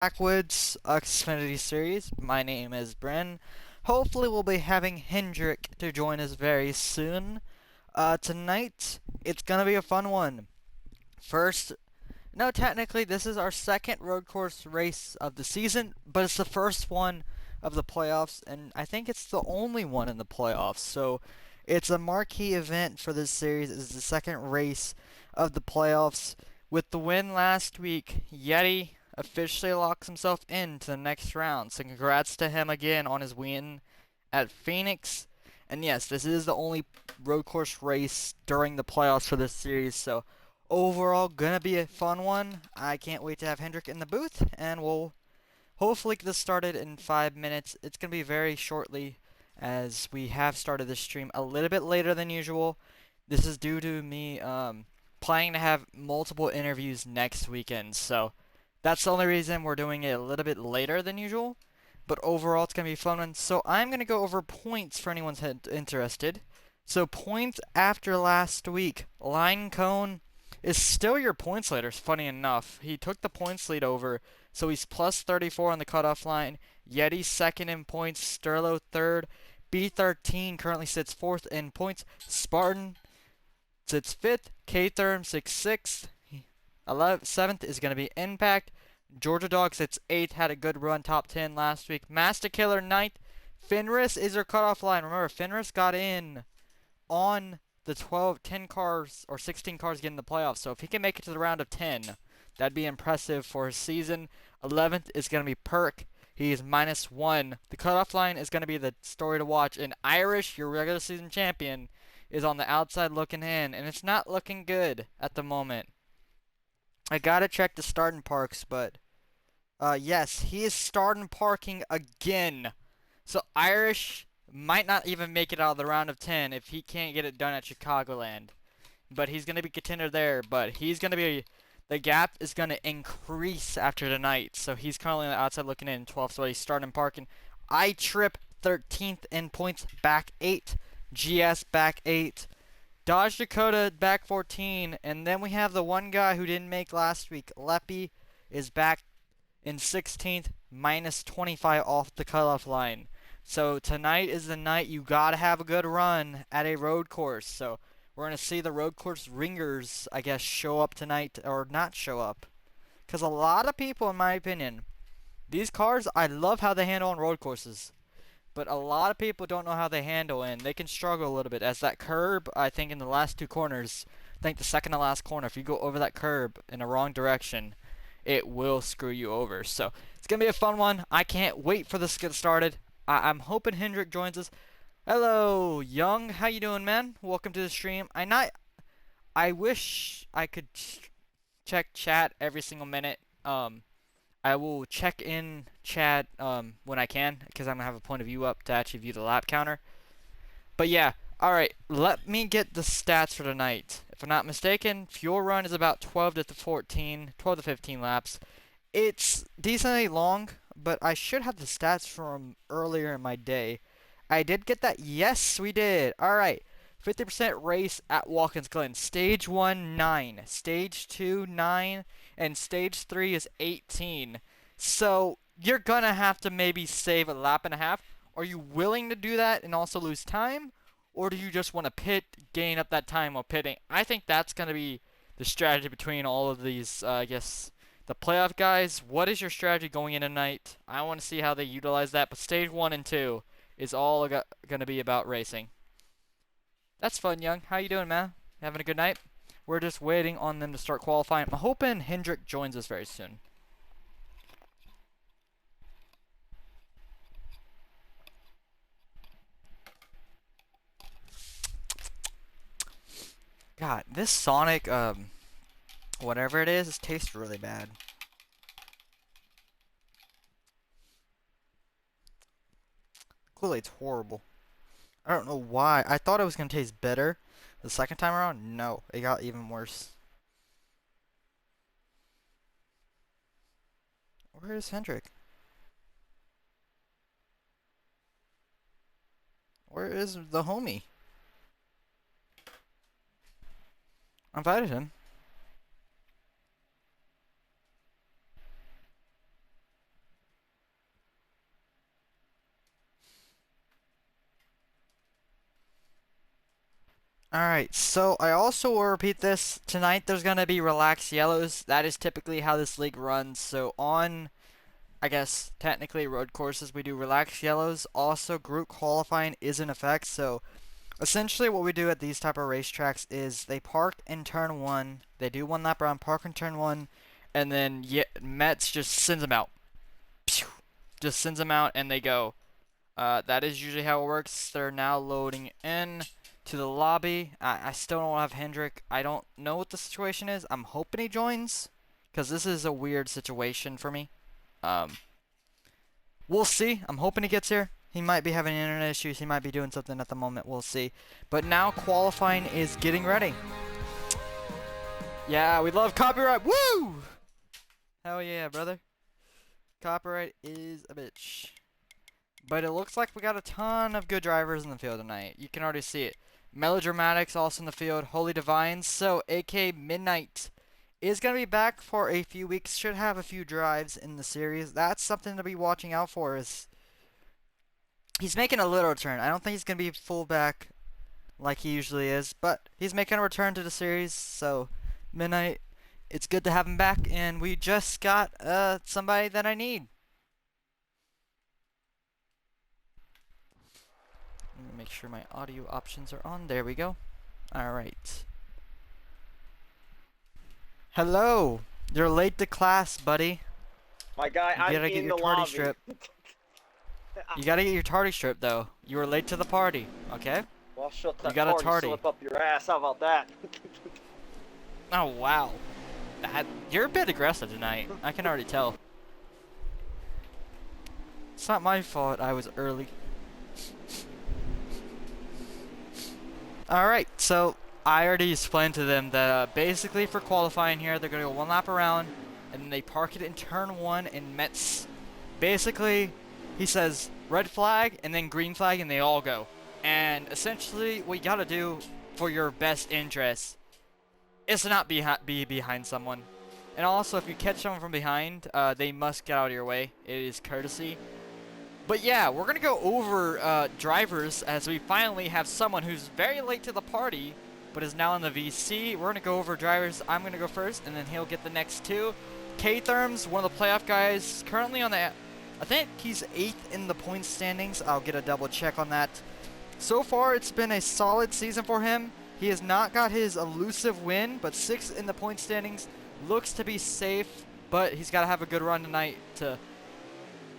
Backwoods Xfinity Series. My name is Bren. Hopefully, we'll be having Hendrick to join us very soon. Tonight, it's gonna be a fun one. First, no, technically, this is our second road course race of the season, but it's the first one of the playoffs, and I think it's the only one in the playoffs. So, it's a marquee event for this series. It's the second race of the playoffs. With the win last week, Yeti officially locks himself into the next round. So, congrats to him again on his win at Phoenix. And yes, this is the only road course race during the playoffs for this series. So, overall, gonna be a fun one. I can't wait to have Hendrick in the booth, and we'll hopefully get this started in 5 minutes. It's gonna be very shortly, as we have started this stream a little bit later than usual. This is due to me planning to have multiple interviews next weekend, so that's the only reason we're doing it a little bit later than usual. But overall, it's gonna be a fun one. So I'm gonna go over points for anyone interested. So points after last week, Line Cone is still your points leader, funny enough. He took the points lead over, so he's plus 34 on the cutoff line. Yeti second in points, Sterlo third, B13 currently sits fourth in points, Spartan sits fifth, K-Therm sits sixth, 7th is going to be Impact, Georgia Dog sits 8th, had a good run, top 10 last week, Master Killer ninth, Fenris is your cutoff line. Remember, Fenris got in on the 10 cars or 16 cars getting the playoffs. So if he can make it to the round of 10, that'd be impressive for his season. 11th is going to be Perk. He is -1. The cutoff line is going to be the story to watch. And Irish, your regular season champion, is on the outside looking in. And it's not looking good at the moment. I gotta check the starting parks, but yes, he is starting parking again. So Irish might not even make it out of the round of 10 if he can't get it done at Chicagoland. But he's going to be contender there. But he's going to be... The gap is going to increase after tonight. So he's currently on the outside looking in 12th. So he's starting parking. I Trip 13th in points, back 8. GS back 8. Dodge Dakota back 14. And then we have the one guy who didn't make last week. Leppy is back in 16th, -25 off the cutoff line. So tonight is the night you gotta have a good run at a road course. So we're gonna see the road course ringers, I guess, show up tonight or not show up. Because a lot of people, in my opinion, these cars, I love how they handle on road courses. But a lot of people don't know how they handle, and they can struggle a little bit. As that curb, I think in the last two corners, I think the second to last corner, if you go over that curb in the wrong direction, it will screw you over. So it's gonna be a fun one. I can't wait for this to get started. I'm hoping Hendrick joins us. Hello, Young. How you doing, man? Welcome to the stream. I wish I could check chat every single minute. I will check in chat when I can, because I'm gonna have a point of view up to actually view the lap counter. But yeah, all right. Let me get the stats for tonight. If I'm not mistaken, fuel run is about 12 to 14, 12 to 15 laps. It's decently long, but I should have the stats from earlier in my day. I did get that. Yes, we did. All right. 50% race at Watkins Glen. Stage 1, 9. Stage 2, 9. And Stage 3 is 18. So, you're going to have to maybe save a lap and a half. Are you willing to do that and also lose time? Or do you just want to pit, gain up that time while pitting? I think that's going to be the strategy between all of these, I guess, the playoff guys. What is your strategy going in tonight? I want to see how they utilize that. But Stage 1 and 2 is all going to be about racing. That's fun, Young. How you doing, man? Having a good night? We're just waiting on them to start qualifying. I'm hoping Hendrick joins us very soon. God, this Sonic, whatever it is, tastes really bad. Kool-Aid's horrible. I don't know why. I thought it was gonna taste better the second time around. No, it got even worse. Where is Hendrick? Where is the homie? I invited him. Alright, so I also will repeat this. Tonight there's going to be relaxed yellows. That is typically how this league runs. So on, I guess, technically road courses, we do relaxed yellows. Also, group qualifying is in effect. So essentially what we do at these type of racetracks is they park in turn one. They do one lap around, park in turn one. And then Mets just sends them out. Pew! Just sends them out and they go. That is usually how it works. They're now loading in to the lobby. I still don't have Hendrick. I don't know what the situation is. I'm hoping he joins, because this is a weird situation for me. Um, we'll see. I'm hoping he gets here. He might be having internet issues. He might be doing something at the moment. We'll see. But now qualifying is getting ready. Yeah, we love copyright. Woo! Hell yeah, brother. Copyright is a bitch. But it looks like we got a ton of good drivers in the field tonight. You can already see it. Melodramatics also in the field. Holy Divines. So, AK Midnight is going to be back for a few weeks. Should have a few drives in the series. That's something to be watching out for. Is he's making a little return. I don't think he's going to be full back like he usually is. But he's making a return to the series. So, Midnight, it's good to have him back. And we just got somebody that I need. Let me make sure my audio options are on. There we go. Alright. Hello! You're late to class, buddy. My guy, You gotta I'm get in your the tardy lobby. strip. You gotta get your tardy strip, though. You were late to the party, okay? Well, shut that You got a party tardy. slip up your ass. How about that? Oh, wow. You're a bit aggressive tonight. I can already tell. It's not my fault I was early. Alright, so I already explained to them that basically for qualifying here, they're going to go one lap around, and then they park it in turn one in Mets. Basically, he says red flag and then green flag, and they all go. And essentially, what you got to do for your best interest is to not be behind someone. And also, if you catch someone from behind, they must get out of your way. It is courtesy. But yeah, we're going to go over drivers as we finally have someone who's very late to the party, but is now in the VC. We're going to go over drivers. I'm going to go first, and then he'll get the next two. K-Therms, one of the playoff guys, currently on the... I think he's 8th in the point standings. I'll get a double check on that. So far, it's been a solid season for him. He has not got his elusive win, but 6th in the point standings. Looks to be safe, but he's got to have a good run tonight to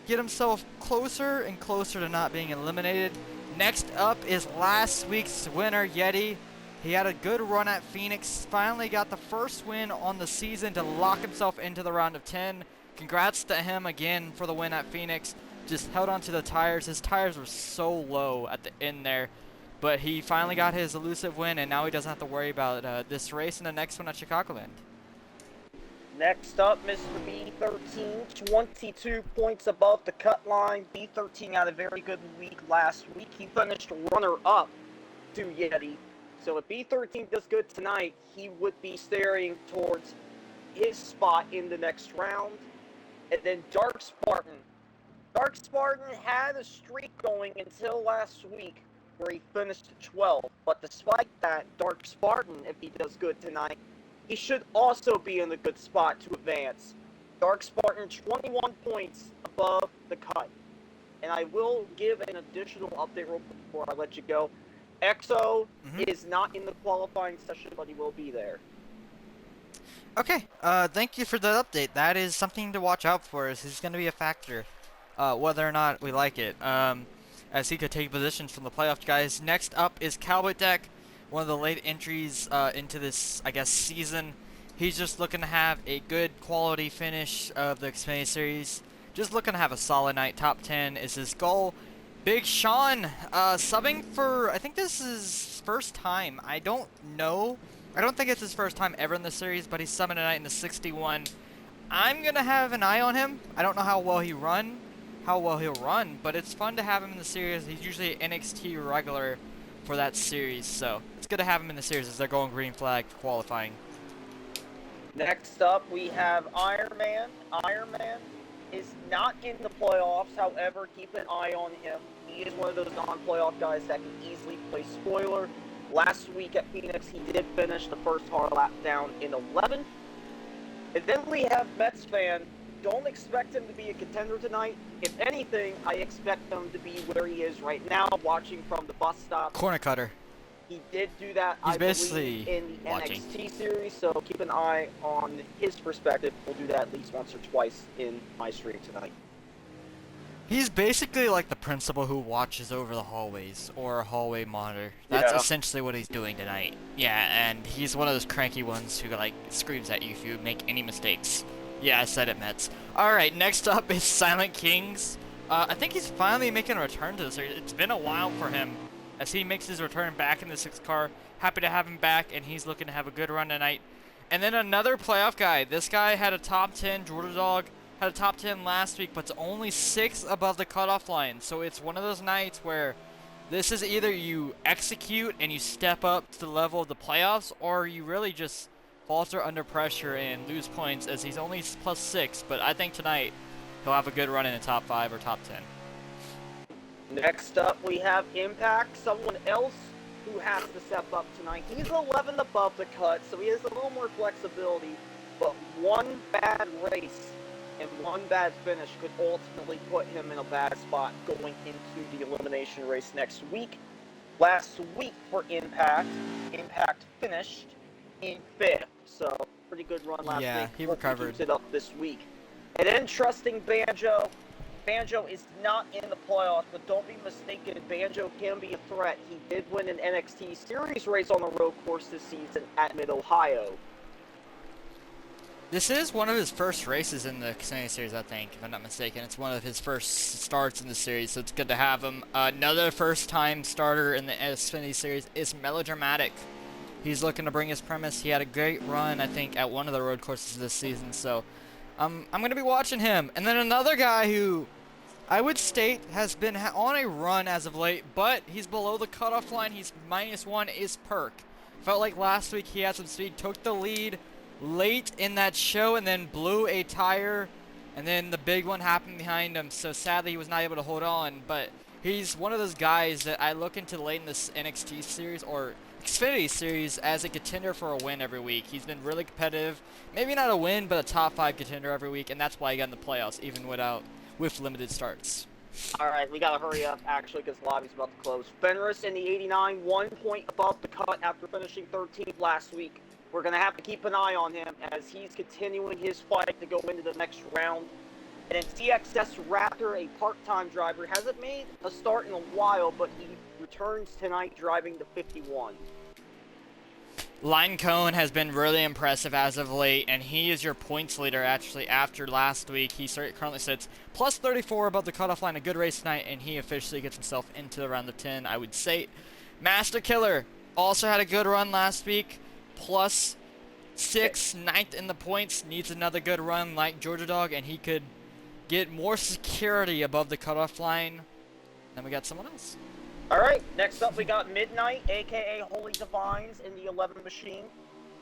get himself closer and closer to not being eliminated. Next up is last week's winner, Yeti. He had a good run at Phoenix. Finally got the first win on the season to lock himself into the round of 10. Congrats to him again for the win at Phoenix. Just held onto the tires. His tires were so low at the end there. But he finally got his elusive win, and now he doesn't have to worry about this race and the next one at Chicagoland. Next up, Mr. B13, 22 points above the cut line. B13 had a very good week last week. He finished runner-up to Yeti. So if B13 does good tonight, he would be staring towards his spot in the next round. And then Dark Spartan. Dark Spartan had a streak going until last week where he finished 12. But despite that, Dark Spartan, if he does good tonight, he should also be in a good spot to advance. Dark Spartan, 21 points above the cut. And I will give an additional update real quick before I let you go. EXO is not in the qualifying session, but he will be there. Okay, thank you for the update. That is something to watch out for. He's going to be a factor, whether or not we like it, as he could take positions from the playoff guys. Next up is Cowboy Deck, one of the late entries into this, I guess, season. He's just looking to have a good quality finish of the Xfinity Series. Just looking to have a solid night. Top 10 is his goal. Big Sean, subbing for, I think this is his first time. I don't know. I don't think it's his first time ever in the series, but he's subbing tonight in the 61. I'm going to have an eye on him. I don't know how well he'll run, but it's fun to have him in the series. He's usually an NXT regular for that series, so it's good to have him in the series as they're going green flag qualifying. Next up, we have Iron Man. Iron Man is not in the playoffs, however, keep an eye on him. He is one of those non-playoff guys that can easily play spoiler. Last week at Phoenix, he did finish the first hard lap down in 11th. And then we have Mets fan. Don't expect him to be a contender tonight. If anything, I expect him to be where he is right now, watching from the bus stop. Corner cutter. He did do that, He's I basically believe, in the watching. NXT series, so keep an eye on his perspective. We'll do that at least once or twice in my stream tonight. He's basically like the principal who watches over the hallways, or a hallway monitor. That's essentially what he's doing tonight. Yeah, and he's one of those cranky ones who like screams at you if you make any mistakes. Yeah, I said it, Mets. Alright, next up is Silent Kings. I think he's finally making a return to the series. It's been a while for him as he makes his return back in the 6th car. Happy to have him back, and he's looking to have a good run tonight. And then another playoff guy. This guy had a top 10, Georgia Dog. Had a top 10 last week, but it's only 6 above the cutoff line. So it's one of those nights where this is either you execute and you step up to the level of the playoffs, or you really just falter under pressure and lose points, as he's only plus 6. But I think tonight he'll have a good run in the top 5 or top 10. Next up, we have Impact, someone else who has to step up tonight. He's 11 above the cut, so he has a little more flexibility, but one bad race and one bad finish could ultimately put him in a bad spot going into the elimination race next week. Last week for Impact finished in 5th, so pretty good run last week. Yeah, he recovered. Keeps it up this week. And then trusting Banjo. Banjo is not in the playoffs, but don't be mistaken, Banjo can be a threat. He did win an NXT Series race on the road course this season at Mid-Ohio. This is one of his first races in the Xfinity Series, I think, if I'm not mistaken. It's one of his first starts in the series, so it's good to have him. Another first-time starter in the Xfinity Series is Melodramatic. He's looking to bring his premise. He had a great run, I think, at one of the road courses this season, so I'm going to be watching him. And then another guy who I would state has been on a run as of late, but he's below the cutoff line. He's -1, is Perk. Felt like last week he had some speed, took the lead late in that show, and then blew a tire, and then the big one happened behind him, so sadly he was not able to hold on. But he's one of those guys that I look into late in this NXT series or Xfinity series as a contender for a win every week. He's been really competitive, maybe not a win, but a top 5 contender every week, and that's why he got in the playoffs even with limited starts. Alright, we gotta hurry up actually because the lobby's about to close. Fenris in the 89, 1 point above the cut after finishing 13th last week. We're going to have to keep an eye on him as he's continuing his fight to go into the next round. And then CXS Raptor, a part-time driver, hasn't made a start in a while, but he returns tonight driving the 51. Line Cone has been really impressive as of late, and he is your points leader actually after last week. He currently sits plus 34 above the cutoff line. A good race tonight, and he officially gets himself into the round of 10, I would say. Master Killer also had a good run last week. Plus 6, 9th in the points, needs another good run like Georgia Dog, and he could get more security above the cutoff line. Then we got someone else. Alright, next up we got Midnight, aka Holy Divines, in the 11 machine.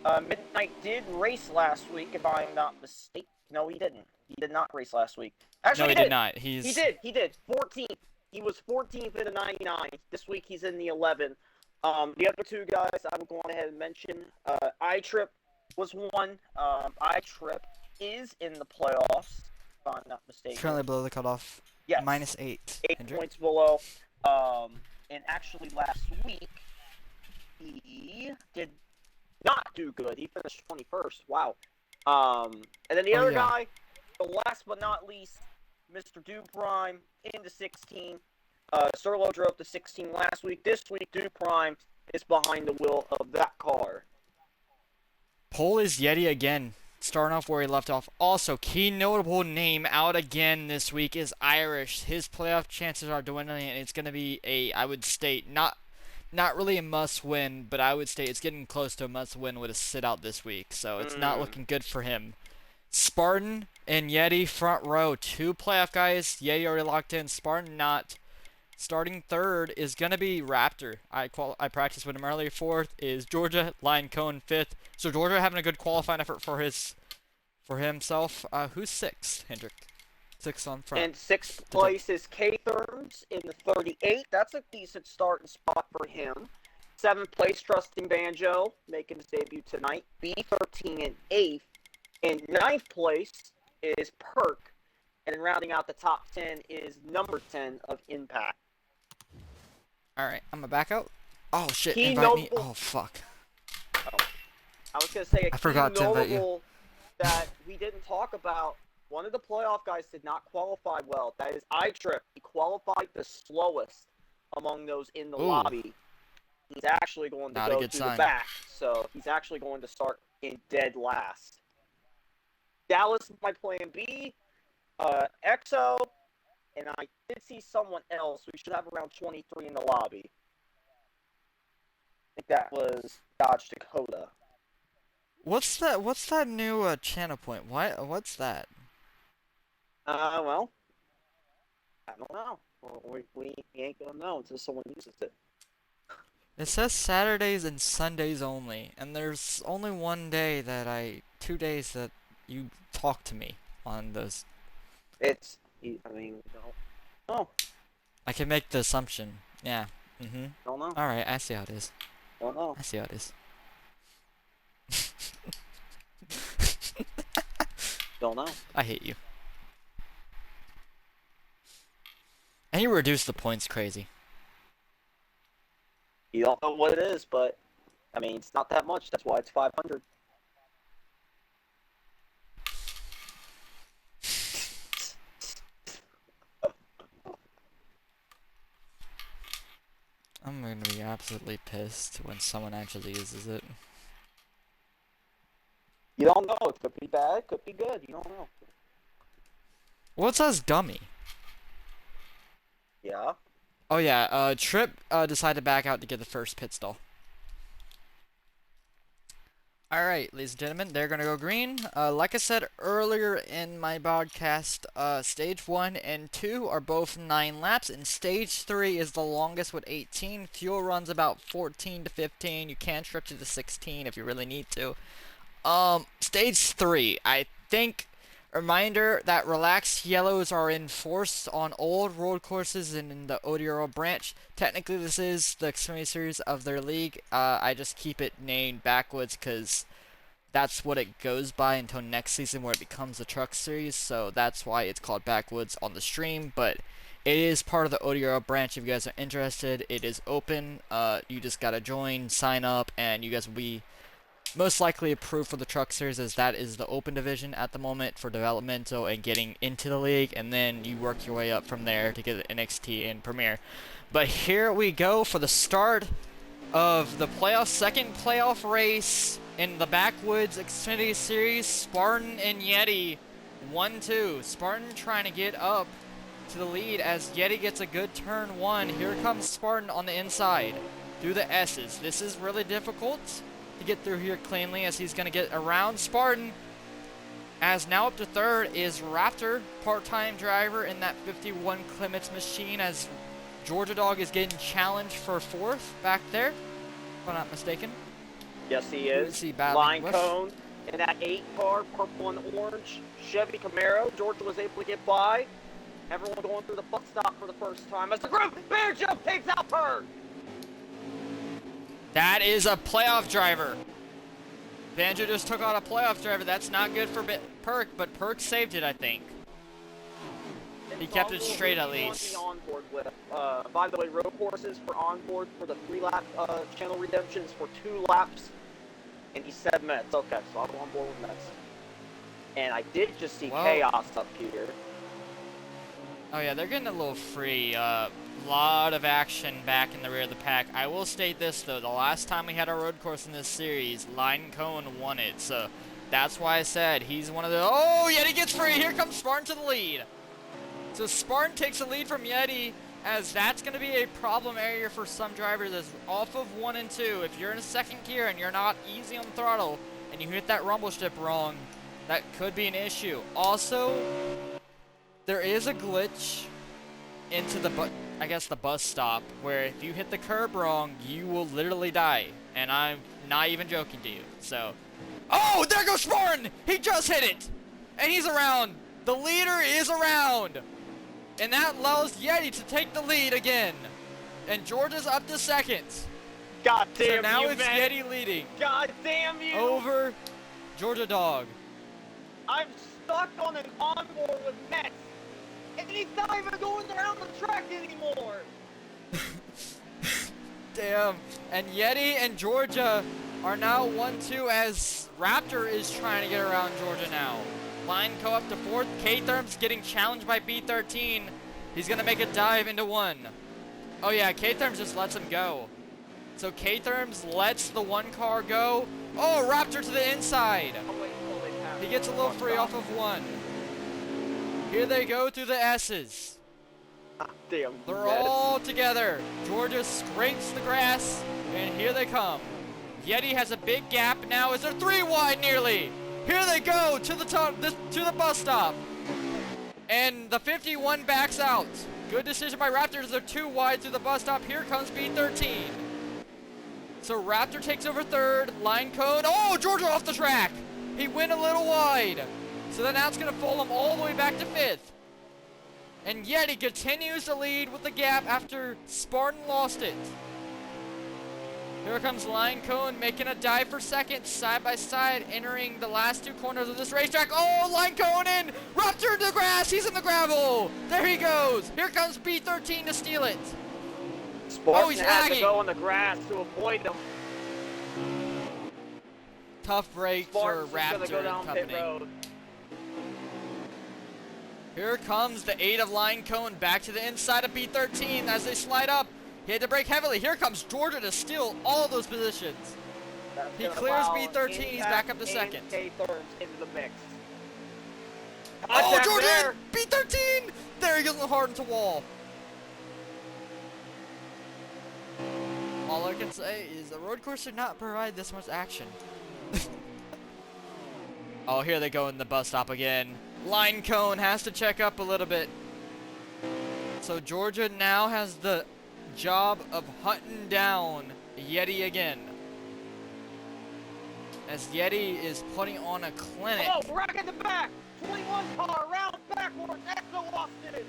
Midnight did race last week, if I'm not mistaken. No, he didn't. He did not race last week. Actually, no, he did not. He did. 14th. He was 14th in the 99. This week he's in the 11. The other two guys I will go on ahead and mention. iTrip was one. iTrip is in the playoffs, if I'm not mistaken. Currently below the cutoff. Yes. -8. 8 Hendrick. points below. And actually last week, he did not do good. He finished 21st. Wow. And then the other guy, the last but not least, Mr. Do Prime into 16. Serlo drove to 16 last week. This week, Do Prime is behind the wheel of that car. Pole is Yeti again, starting off where he left off. Also, key notable name out again this week is Irish. His playoff chances are dwindling, and it's going to be I would state, not really a must-win, but I would state it's getting close to a must-win with a sit-out this week, so it's not looking good for him. Spartan and Yeti front row, 2 playoff guys. Yeti already locked in, Spartan not. Starting 3rd is going to be Raptor. I practiced with him earlier. 4th is Georgia. Line Cone 5th. So Georgia having a good qualifying effort for himself. Who's 6th, Hendrick? 6th on front. And 6th place is K-Therms in the 38. That's a decent starting spot for him. 7th place, Trusting Banjo, making his debut tonight. B13 in 8th. In 9th place is Perk. And then rounding out the top 10 is number 10 of Impact. Alright, I'm gonna back out. Oh shit, Key invite me. notable. Oh fuck. Oh, I was going to say a I key forgot to invite you. notable that we didn't talk about. One of the playoff guys did not qualify well. That is iTrip. He qualified the slowest among those in the lobby. He's actually going to go through the back, so he's actually going to start in dead last. Dallas is my plan B. EXO, and I did see someone else. We should have around 23 in the lobby. I think that was Dodge Dakota. What's that new channel point? What's that? Well, I don't know. We ain't gonna know until someone uses it. It says Saturdays and Sundays only, and there's only 2 days that you talk to me on those. I mean, no. I can make the assumption. Yeah. Don't know. Alright, I see how it is. Don't know. I see how it is. Don't know. I hate you. And you reduce the points crazy. You don't know what it is, but I mean, it's not that much. That's why it's 500. I'm gonna be absolutely pissed when someone actually uses it. You don't know. It could be bad. It could be good. You don't know. Well, it says dummy. Yeah. Oh yeah, Trip decided to back out to get the first pit stall. Alright, ladies and gentlemen, they're gonna go green. Like I said earlier in my broadcast, stage 1 and 2 are both 9 laps, and stage 3 is the longest with 18. Fuel runs about 14 to 15. You can stretch it to 16 if you really need to. Stage 3, I think, reminder that relaxed yellows are enforced on old road courses and in the ODRO branch. Technically, this is the Xfinity Series of their league. I just keep it named Backwoods because that's what it goes by until next season where it becomes the Truck Series, so that's why it's called Backwoods on the stream, but it is part of the ODRO branch. If you guys are interested, it is open. You just gotta join, sign up, and you guys will be most likely approved for the Truck Series, as that is the open division at the moment for developmental and getting into the league, and then you work your way up from there to get NXT and Premier. But here we go for the start of the second playoff race in the Backwoods Xfinity Series. Spartan and Yeti 1-2. Spartan trying to get up to the lead as Yeti gets a good turn 1. Here comes Spartan on the inside through the S's. This is really difficult to get through here cleanly as he's going to get around Spartan. As now up to third is Raptor, part-time driver in that 51 Clements machine, as Georgia Dog is getting challenged for fourth back there, if I'm not mistaken. Yes, he is. Line cone in that 8 car, purple and orange Chevy Camaro. Georgia was able to get by. Everyone going through the bus stop for the first time as the group Banjo takes out Perk. That is a playoff driver. Banjo just took out a playoff driver. That's not good for Perk, but Perk saved it, I think. He kept it straight at least. By the way, road courses for onboard for the 3-lap channel redemptions for 2 laps, and he said Mets. Okay, so I'll go on board with Mets. And I did just see Chaos up here. Oh yeah, they're getting a little free. Lot of action back in the rear of the pack. I will state this though, the last time we had a road course in this series, Line Cohen won it, so that's why I said he's one of the... Oh, Yeti gets free! Here comes Spartan to the lead! So Spartan takes the lead from Yeti, as that's going to be a problem area for some drivers, as off of 1 and 2, if you're in a second gear and you're not easy on the throttle, and you hit that rumble strip wrong, that could be an issue. Also, there is a glitch into the bus stop, where if you hit the curb wrong, you will literally die. And I'm not even joking to you. So, oh, there goes Spartan! He just hit it! And he's around! The leader is around! And that allows Yeti to take the lead again. And Georgia's up to second. God So damn now you, it's man. Yeti leading God damn you. over Georgia Dog. I'm stuck on an onboard with Mets. And he's not even going around the track anymore. Damn. And Yeti and Georgia are now 1-2 as Raptor is trying to get around Georgia now. Line co up to fourth. K-Therm's getting challenged by B13. He's going to make a dive into one. Oh yeah, K-Therms just lets him go. So K-Therms lets the one car go. Oh, Raptor to the inside. He gets a little free off of one. Here they go through the S's. Damn. They're all together. Georgia scrapes the grass, and here they come. Yeti has a big gap now. Is there 3 wide nearly? Here they go to the bus stop. And the 51 backs out. Good decision by Raptors. They're 2 wide through the bus stop. Here comes B13. So Raptor takes over third. Line code. Oh, Georgia off the track. He went a little wide. So then now it's going to pull him all the way back to fifth. And Yeti continues to lead with the gap after Spartan lost it. Here comes Line Cone making a dive for second, side by side, entering the last 2 corners of this racetrack. Oh, Line Cone in! Raptor to the grass! He's in the gravel! There he goes! Here comes B13 to steal it. Spartan he's has lagging. to go on the grass to avoid them. Tough break for Spartan's just gonna Raptor go and down pit company. road. Here comes the 8 of Line Cone back to the inside of B13 as they slide up. He had to brake heavily. Here comes Georgia to steal all those positions. That's He gonna clears allow B13. He's back up to Impact second. and K-Therms into the mix. Oh, Contact Jordan! there. B13! There he goes hard into wall. All I can say is a road course should not provide this much action. Oh, here they go in the bus stop again. Line Cone has to check up a little bit. So Georgia now has the job of hunting down Yeti again. As Yeti is putting on a clinic. Oh, rack in the back! 21 car, round backwards, Exo Austin!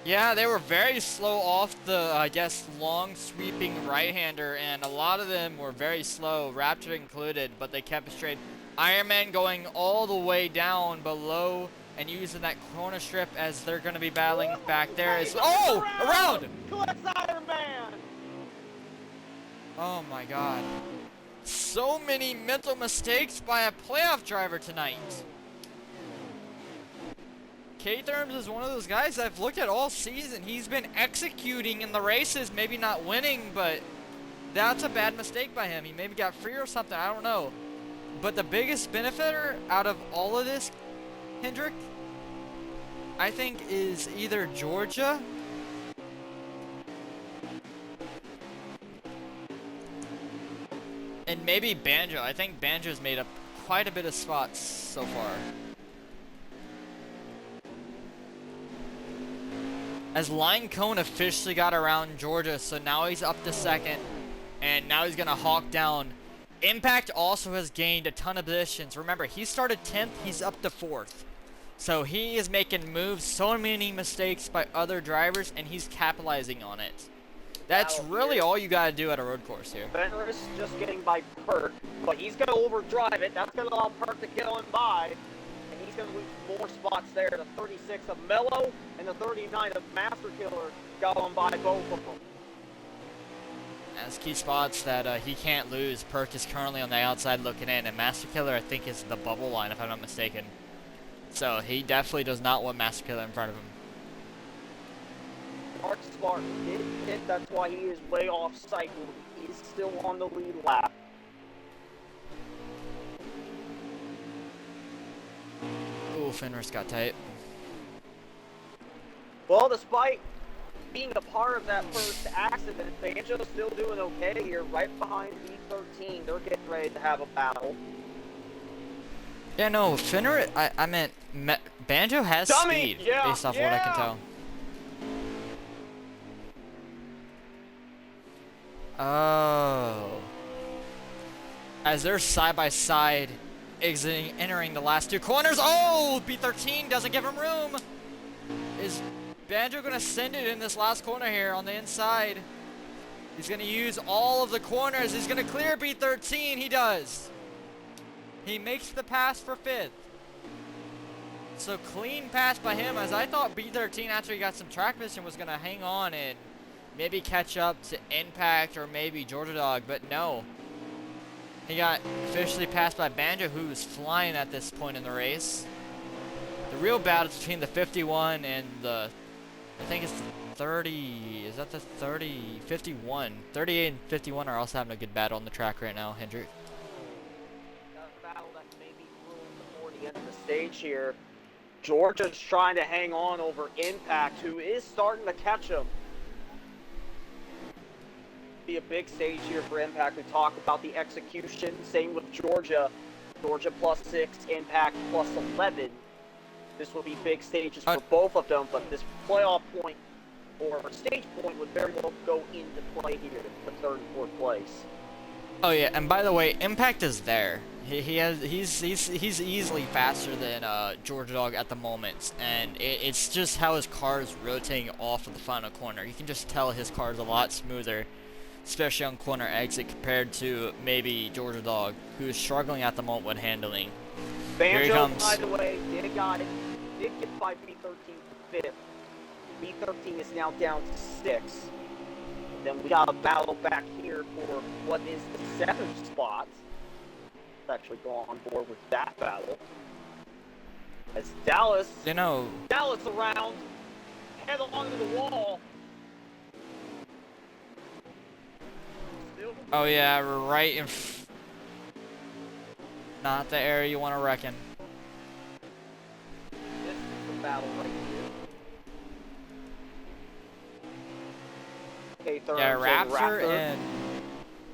Yeah, they were very slow off the, I guess, long sweeping right-hander, and a lot of them were very slow, Raptor included, but they kept it straight. Ironman going all the way down below and using that corner strip as they're going to be battling back there. Oh, around! Collects Ironman! Oh my god. So many mental mistakes by a playoff driver tonight. K-Therms is one of those guys I've looked at all season. He's been executing in the races, maybe not winning, but that's a bad mistake by him. He maybe got free or something, I don't know. But the biggest benefiter out of all of this, Hendrick, I think is either Georgia and maybe Banjo. I think Banjo's made up quite a bit of spots so far. As Line Cone officially got around Georgia, so now he's up to second, and now he's going to hawk down. Impact also has gained a ton of positions. Remember, he started 10th, he's up to 4th. So he is making moves, so many mistakes by other drivers, and he's capitalizing on it. That's really all you got to do at a road course here. Fenris just getting by Perk, but he's going to overdrive it. That's going to allow Perk to get on by. And he's going to lose more spots there. The 36 of Mello and the 39 of Master Killer got on by both of them. As key spots that he can't lose, Perk is currently on the outside looking in, and Master Killer I think is the bubble line if I'm not mistaken. So he definitely does not want Master Killer in front of him. Mark Spartan did hit, that's why he is way off cycle. He's still on the lead lap. Ooh, Fenris got tight. Well, despite being a part of that first accident, Banjo's still doing okay here, right behind B13. They're getting ready to have a battle. Yeah, no, Fenris, I meant, Banjo has speed, yeah, based off what I can tell. Oh. As they're side by side, entering the last 2 corners. Oh, B13 doesn't give him room. Is Banjo gonna send it in this last corner here on the inside? He's going to use all of the corners. He's going to clear B13. He does. He makes the pass for 5th. So clean pass by him, as I thought B13 after he got some track position was going to hang on and maybe catch up to Impact or maybe Georgia Dog, but no. He got officially passed by Banjo, who's flying at this point in the race. The real battle is between the 51 and the, I think it's the 30, is that the 30, 51. 38 and 51 are also having a good battle on the track right now, Hendrick. A battle that may be ruined before the end of the stage here. Georgia's trying to hang on over Impact, who is starting to catch him. Be a big stage here for Impact. We talk about the execution. Same with Georgia. Georgia +6, Impact +11. This will be big stages for both of them, but this playoff point or stage point would very well go into play here for 3rd and 4th place. Oh yeah, and by the way, Impact is there. He's easily faster than Georgia Dog at the moment, and it's just how his car is rotating off of the final corner. You can just tell his car is a lot smoother, especially on corner exit compared to maybe Georgia Dog, who is struggling at the moment with handling. Banjo, Here he comes. by the way, did get by B13 for 5th. B13 is now down to 6th. Then we got a battle back here for what is the 7th spot. Let's actually go on board with that battle. As Dallas around, head along the wall. Oh yeah, right in not the area you want to reckon. This is the battle right here. Yeah, Raptor and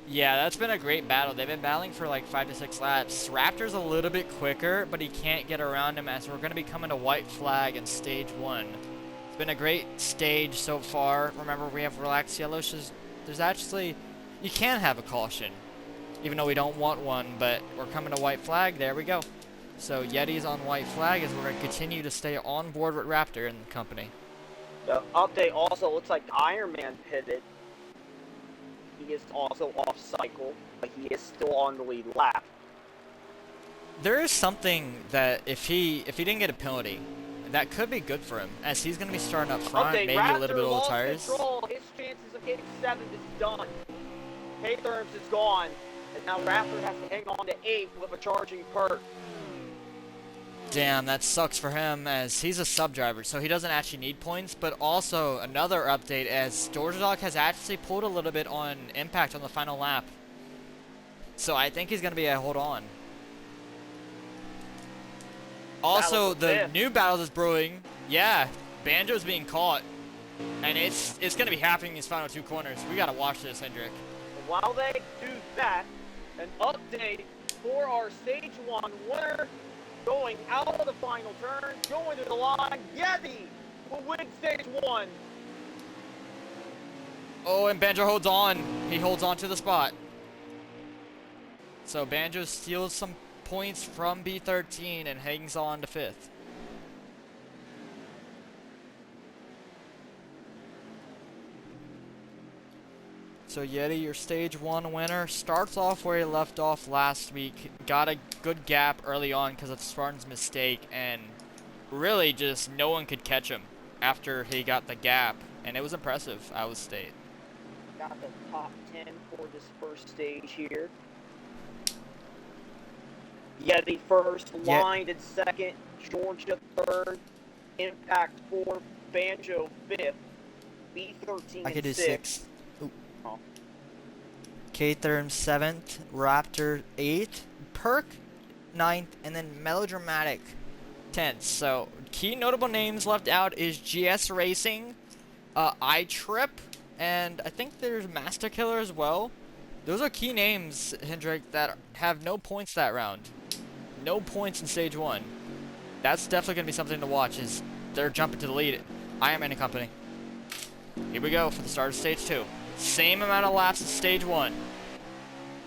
yeah, that's been a great battle. They've been battling for like 5 to 6 laps. Raptor's a little bit quicker, but he can't get around him as we're going to be coming to white flag in stage 1. It's been a great stage so far. Remember, we have relaxed yellow, so there's actually, you can have a caution, even though we don't want one, but we're coming to white flag. There we go. So Yeti's on white flag as we're going to continue to stay on board with Raptor and company. The update also looks like Iron Man pitted. He is also off cycle, but he is still on the lead lap. There is something that if he didn't get a penalty, that could be good for him, as he's going to be starting up front, maybe Raptor a little bit old tires. Control. His chances of getting 7th is done. K-Therms is gone, and now Raptor has to hang on to 8th with a charging perk. Damn, that sucks for him, as he's a sub-driver, so he doesn't actually need points. But also, another update, as Georgia Dog has actually pulled a little bit on Impact on the final lap. So I think he's going to be a hold-on. Also, the new battle that's brewing, yeah, Banjo's being caught. And it's going to be happening in these final 2 corners. We got to watch this, Hendrick. While they do that, an update for our Stage 1 winner. Going out of the final turn, going to the line, Yeti will win stage 1. Oh, and Banjo holds on. He holds on to the spot. So Banjo steals some points from B13 and hangs on to 5th. So Yeti, your stage 1 winner, starts off where he left off last week. Got a good gap early on because of Spartan's mistake, and really just no one could catch him after he got the gap, and it was impressive, I would state. Got the top 10 for this first stage here. Yeti first, lined in 2nd, Georgia 3rd, Impact 4th, Banjo 5th, B13 I could do 6th. 6. K-Therm 7th, Raptor 8th, Perk 9th, and then Melodramatic 10th. So, key notable names left out is GS Racing, iTrip, and I think there's Master Killer as well. Those are key names, Hendrick, that have no points that round. No points in stage 1. That's definitely going to be something to watch, is they're jumping to the lead. Iron Man and company. Here we go for the start of stage 2. Same amount of laps as stage 1.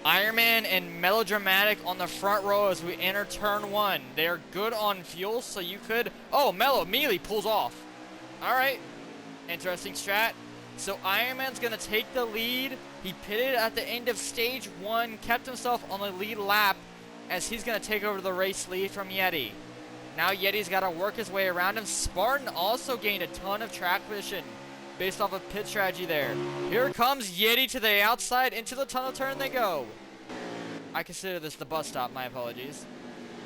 Iron Man and Melodramatic on the front row as we enter turn 1. They're good on fuel, so you could... Oh, Melo immediately pulls off. Alright. Interesting strat. So Iron Man's gonna take the lead. He pitted at the end of stage 1, kept himself on the lead lap as he's gonna take over the race lead from Yeti. Now Yeti's gotta work his way around him. Spartan also gained a ton of track position based off of pit strategy there. Here comes Yeti to the outside. Into the tunnel turn they go. I consider this the bus stop, my apologies.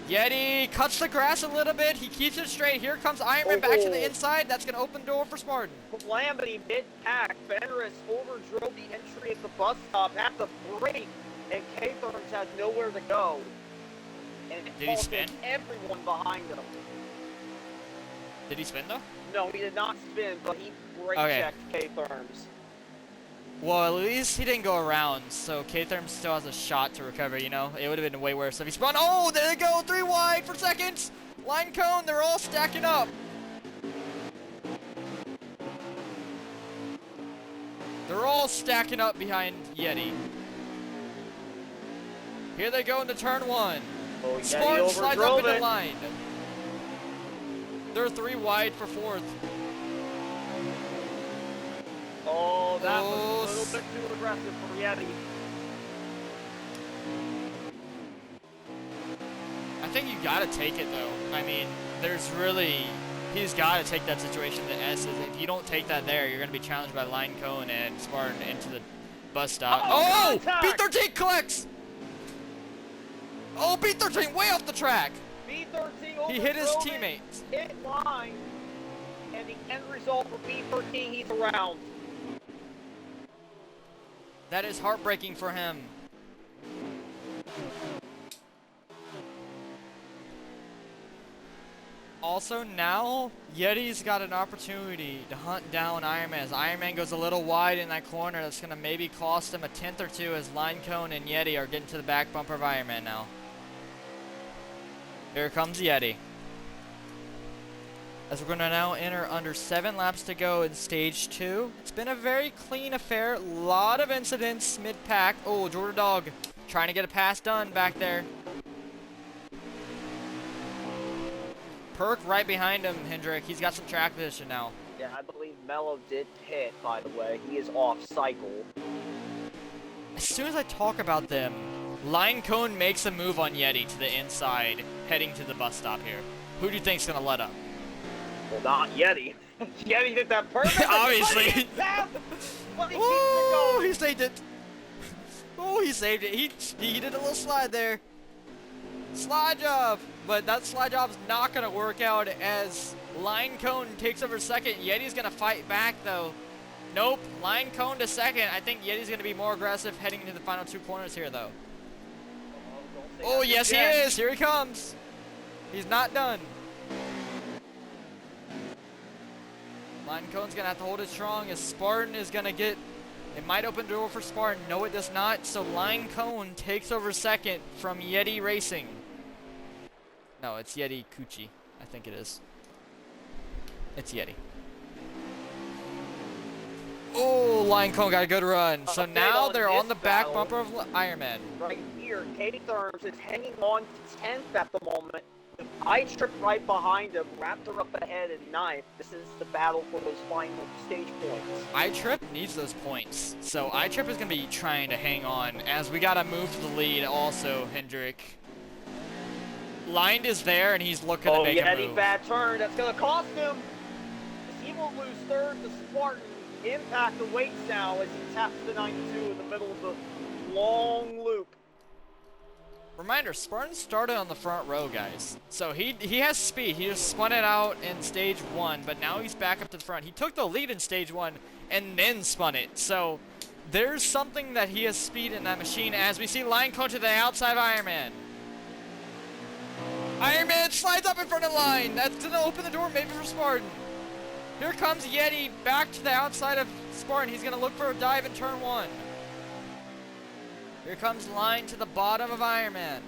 Yeti cuts the grass a little bit. He keeps it straight. Here comes Iron Man back to the inside. That's going to open the door for Spartan. Calamity mid-pack. Fenris overdrove the entry at the bus stop at the brake, and K-Burns had nowhere to go. And Did he spin? Everyone behind him. Did he spin though? No, he did not spin, but he brake checked K-Therms. Well, at least he didn't go around, so K-Therm still has a shot to recover, you know? It would have been way worse if he spun. Oh, there they go, 3 wide for seconds! Line cone, they're all stacking up. They're all stacking up behind Yeti. Here they go into turn 1. Oh, Spartan slides up in the line. They're 3 wide for 4th. Oh, that was a little bit too aggressive for Yeti. I think you gotta take it though. I mean, he's gotta take that situation. The S is if you don't take that there, you're gonna be challenged by Line Cone and Spartan into the bus stop. Oh! B13 collects! Oh, B13 way off the track! B13 he hit his teammate. Hit line, and the end result for B13, he's around. That is heartbreaking for him. Also now, Yeti's got an opportunity to hunt down Iron Man. As Iron Man goes a little wide in that corner, that's going to maybe cost him a 10th or 2 as Line Cone and Yeti are getting to the back bumper of Iron Man now. Here comes Yeti. As we're going to now enter under 7 laps to go in stage 2. It's been a very clean affair. A lot of incidents mid-pack. Oh, Jordan Dog trying to get a pass done back there. Perk right behind him, Hendrick. He's got some track position now. Yeah, I believe Mello did pit, by the way. He is off cycle. As soon as I talk about them, Line Cone makes a move on Yeti to the inside, heading to the bus stop here. Who do you think's going to let up? Well, not Yeti. Yeti did that perfectly. Obviously. Oh, he saved it. Oh, he saved it. He did a little slide there. Slide job. But that slide job's not going to work out as Line Cone takes over second. Yeti's going to fight back, though. Nope. Line Cone to second. I think Yeti's going to be more aggressive heading into the final 2 corners here, though. Oh, yes, he is. Here he comes. He's not done. Line Cone's going to have to hold it strong as Spartan is going to get... It might open the door for Spartan. No, it does not. So Line Cone takes over second from Yeti Racing. No, it's Yeti Kuchi. I think it is. It's Yeti. Oh, Line Cone got a good run. So now they're on the back bumper of Iron Man. Right here, K-Therms is hanging on to 10th at the moment. I tripped right behind him, Raptor up ahead in 9th. This is the battle for those final stage points. iTrip needs those points. So iTrip is going to be trying to hang on as we got to move to the lead also, Hendrick. Lined is there and he's looking to make a move. Bad turn. That's going to cost him. He will lose third to Spartan. Impact awaits now as he taps the 92 in the middle of the long loop. Reminder, Spartan started on the front row, guys. So he has speed. He just spun it out in stage 1, but now he's back up to the front. He took the lead in stage 1 and then spun it. So there's something that he has speed in that machine as we see Line Cone to the outside of Iron Man. Iron Man slides up in front of Line. That's going to open the door maybe for Spartan. Here comes Yeti back to the outside of Spartan. He's going to look for a dive in turn 1. Here comes Line to the bottom of Iron Man.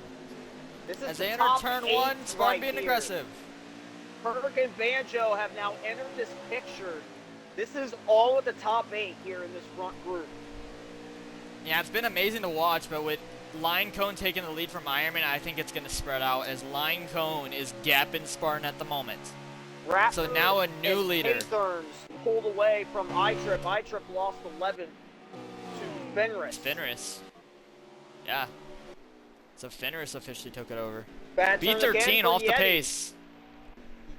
As they enter turn 1, Spartan being aggressive. Perk and Banjo have now entered this picture. This is all at the top 8 here in this front group. Yeah, it's been amazing to watch, but with Line Cone taking the lead from Iron Man, I think it's going to spread out as Line Cone is gapping Spartan at the moment. Raptor So now a new and leader. K-Therms pulled away from iTrip. iTrip lost 11 to Fenris. Fenris. Yeah. So Fenris officially took it over. Bad turn again B13 for off the Yeti. pace.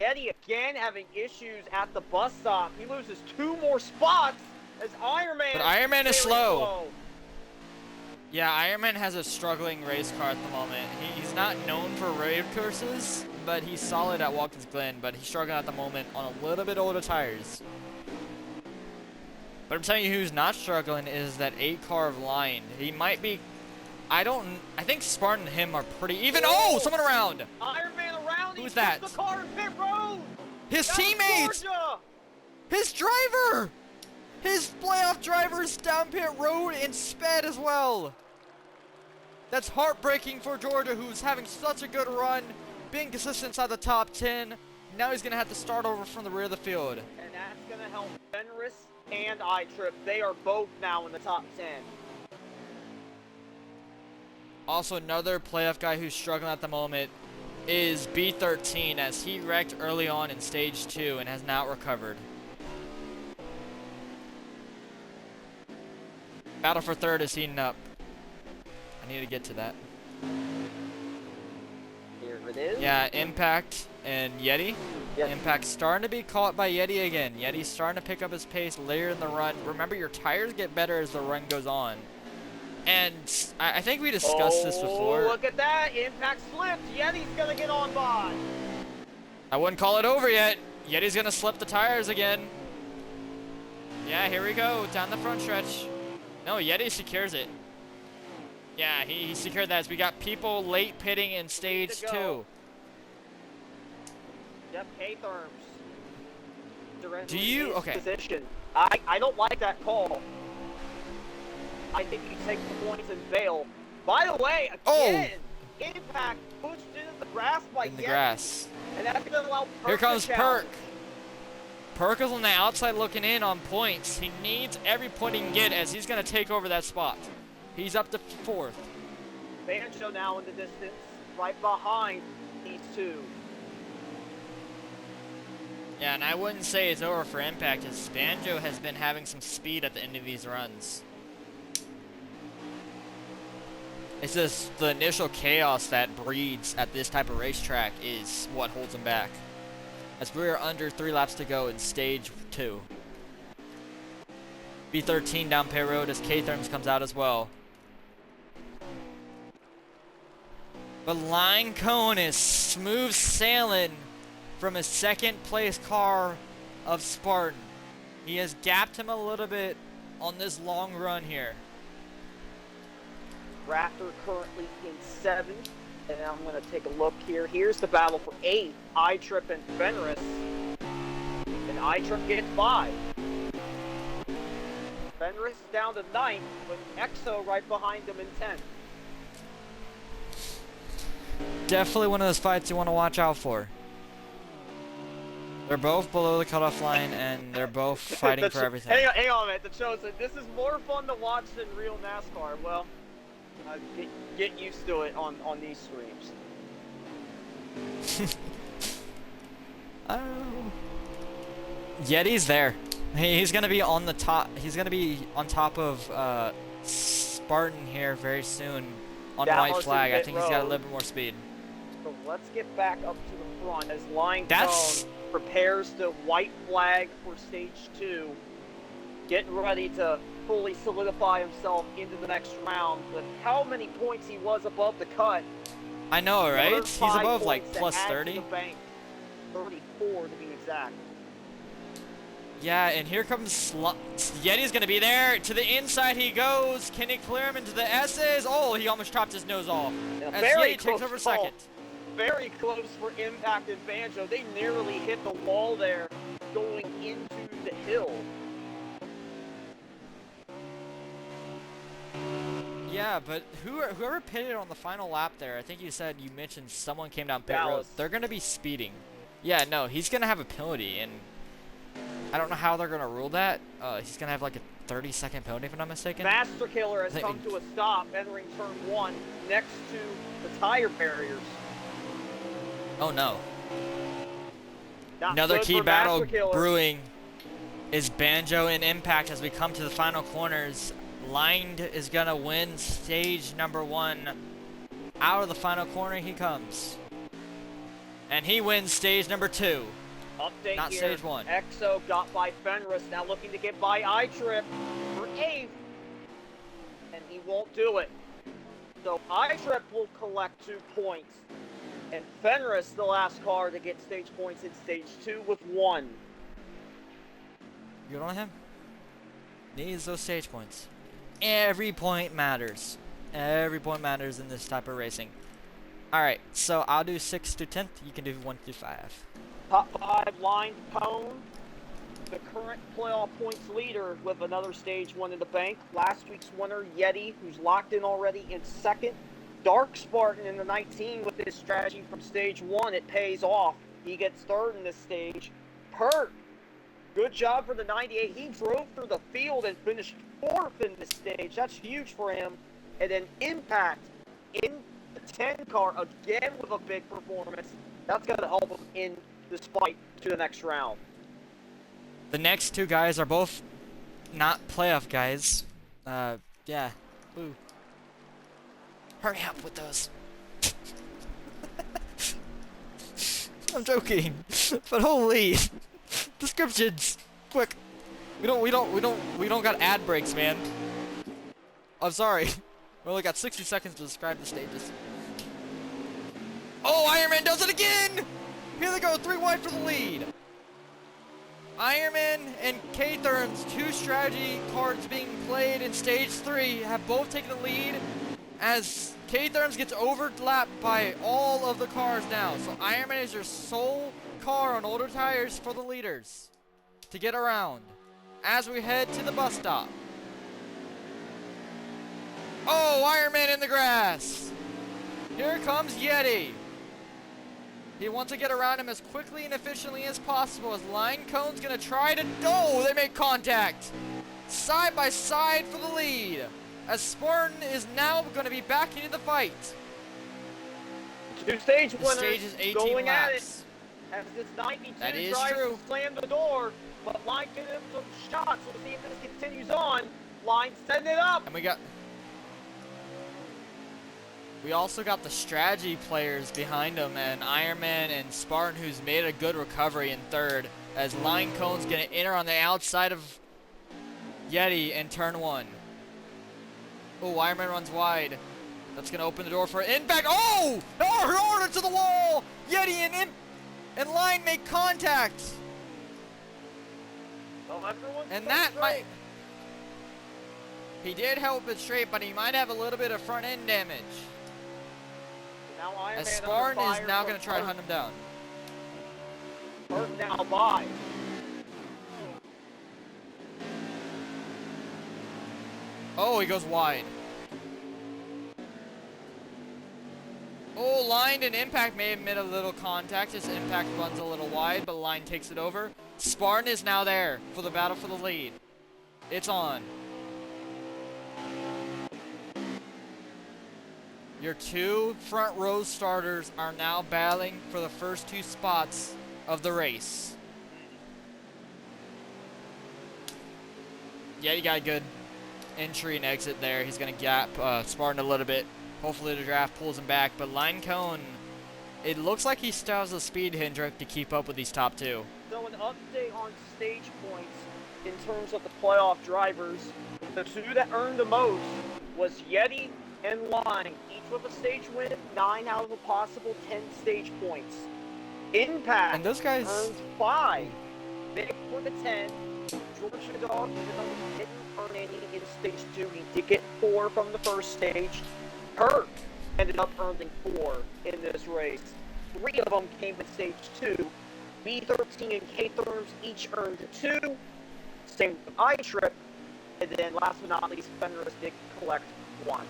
Yeti again having issues at the bus stop. He loses 2 more spots as Iron Man. But Iron Man is very slow. Yeah, Iron Man has a struggling race car at the moment. He's not known for road courses, but he's solid at Watkins Glen, but he's struggling at the moment on a little bit older tires. But I'm telling you who's not struggling is that 8 car of Line. He might be... I think Spartan and him are pretty even. Oh, someone around! Iron Man around. Who's he that? puts the car in pit road. His That was teammate! Georgia. His driver! His playoff driver's down pit road and sped as well. That's heartbreaking for Georgia, who's having such a good run, being consistent inside the top 10. Now he's going to have to start over from the rear of the field. And that's going to help Fenris and iTrip. They are both now in the top 10. Also, another playoff guy who's struggling at the moment is B13, as he wrecked early on in stage 2 and has not recovered. Battle for third is heating up. I need to get to that. Here it is. Yeah, Impact and Yeti. Yep. Impact starting to be caught by Yeti again. Yeti's starting to pick up his pace later in the run. Remember, your tires get better as the run goes on. And I think we discussed this before. Oh, look at that. Impact slipped. Yeti's going to get on by. I wouldn't call it over yet. Yeti's going to slip the tires again. Yeah, here we go. Down the front stretch. No, Yeti secures it. Yeah, he secured that as we got people late pitting in stage 2. Yep, K-Therms. Do you? Okay. Position. I don't like that call. I think you take the points and fail. By the way, again, Impact pushed into the grass by In the Yeti, grass. and that's going to allow Perk Here comes to challenge. Perk. Perk is on the outside looking in on points. He needs every point he can get as he's going to take over that spot. He's up to 4th. Banjo now in the distance, right behind these two. Yeah, and I wouldn't say it's over for Impact, as Banjo has been having some speed at the end of these runs. It's just the initial chaos that breeds at this type of racetrack is what holds him back. As we're under 3 laps to go in stage 2. B13 down pit road as K-Therms comes out as well. But Line Cone is smooth sailing from his 2nd place car of Spartan. He has gapped him a little bit on this long run here. Raptor currently in 7th, and I'm going to take a look here. Here's the battle for 8th, iTrip and Fenris. And iTrip gets 5. Fenris down to 9th, with Exo right behind him in 10th. Definitely one of those fights you want to watch out for. They're both below the cutoff line, and they're both fighting for everything. Hang on a minute, the Chosen. This is more fun to watch than real NASCAR. Well, get used to it on these streams. Yeti's there. He's gonna be on the top. He's gonna be on top of Spartan here very soon on white flag. I think he's got a little bit more speed. So let's get back up to the front as Line Cone prepares to white flag for stage 2, getting ready to fully solidify himself into the next round. With how many points he was above the cut. I know, right? He's above like plus 30. 34 to be exact. Yeah, and here comes Yeti's gonna be there. To the inside he goes. Can he clear him into the S's? Oh, he almost chopped his nose off. As Yeti takes over 2nd. Very close for Impact and Banjo. They nearly hit the wall there going into the hill. Yeah, but whoever pitted on the final lap there, I think you mentioned someone came down pit road. Dallas. They're going to be speeding. Yeah, no, he's going to have a penalty, and I don't know how they're going to rule that. He's going to have like a 30-second penalty, if I'm not mistaken. Master Killer has come to a stop entering turn 1 next to the tire barriers. Oh, no. Not Another good key for battle Master Killer. brewing is Banjo and Impact as we come to the final corners. Lined is gonna win stage number 1. Out of the final corner he comes. And he wins stage number 2. Update Not here. stage 1. Exo got by Fenris, now looking to get by iTrip for 8th. And he won't do it. So iTrip will collect 2 points. And Fenris, the last car to get stage points in stage 2 with 1. Good on him. Needs those stage points. Every point matters. Every point matters in this type of racing. Alright, so I'll do 6 to 10th. You can do 1 to 5. Top 5 lined cone. The current playoff points leader with another stage 1 in the bank. Last week's winner, Yeti, who's locked in already in 2nd. Dark Spartan in the 19 with his strategy from stage 1. It pays off. He gets 3rd in this stage. Hurt. Good job for the 98. He drove through the field and finished 4th in this stage. That's huge for him. And then Impact in the 10 car again with a big performance. That's going to help him in this fight to the next round. The next 2 guys are both not playoff guys. Yeah. Ooh. Hurry up with those. I'm joking. But holy descriptions. Quick. We don't got ad breaks, man. I'm sorry. We only got 60 seconds to describe the stages. Oh, Iron Man does it again! Here they go, 3 wide for the lead. Iron Man and K-Therm's 2 strategy cards being played in stage 3 have both taken the lead as K-Therms gets overlapped by all of the cars now. So Iron Man is your sole car on older tires for the leaders to get around as we head to the bus stop. Oh, Iron Man in the grass. Here comes Yeti. He wants to get around him as quickly and efficiently as possible as Line Cone's going to try to... Oh, they make contact. Side by side for the lead. As Spartan is now going to be back into the fight. 2 stage The winners stage is 18 going laps. at it. As this 92 That is tries true. to slam the door, but Line giving him some shots. We'll see if this continues on. Line setting it up. And we also got the strategy players behind him, and Iron Man and Spartan, who's made a good recovery in 3rd, as Line Cone's going to enter on the outside of Yeti in turn 1. Oh, Iron Man runs wide. That's going to open the door for Impact. Oh! Order to the wall! Yeti and Line make contact. Well, everyone's And put that straight. might... He did help it straight, but he might have a little bit of front end damage. Now Iron As Man Spartan under is fire now from going to try to Hurt. hunt him down. Hurt now by. Oh, he goes wide. Oh, Line and Impact may have made a little contact as Impact runs a little wide, but Line takes it over. Spartan is now there for the battle for the lead. It's on. Your 2 front row starters are now battling for the first 2 spots of the race. Yeah, you got a good entry and exit there. He's going to gap Spartan a little bit. Hopefully the draft pulls him back. But Line Cone, it looks like he still has a speed Hendrick to keep up with these top 2. So an update on stage points in terms of the playoff drivers. The 2 that earned the most was Yeti and Line, each with a stage win, 9 out of a possible 10 stage points. Impact And those guys... earned 5. Big for the 10. Georgia Dog, even though he didn't earn any in stage 2, he did get 4 from the first stage. Hurt ended up earning 4 in this race. 3 of them came in stage 2. B13 and K-Therms each earned 2. Same with iTrip. And then last but not least, Fenris did collect 1.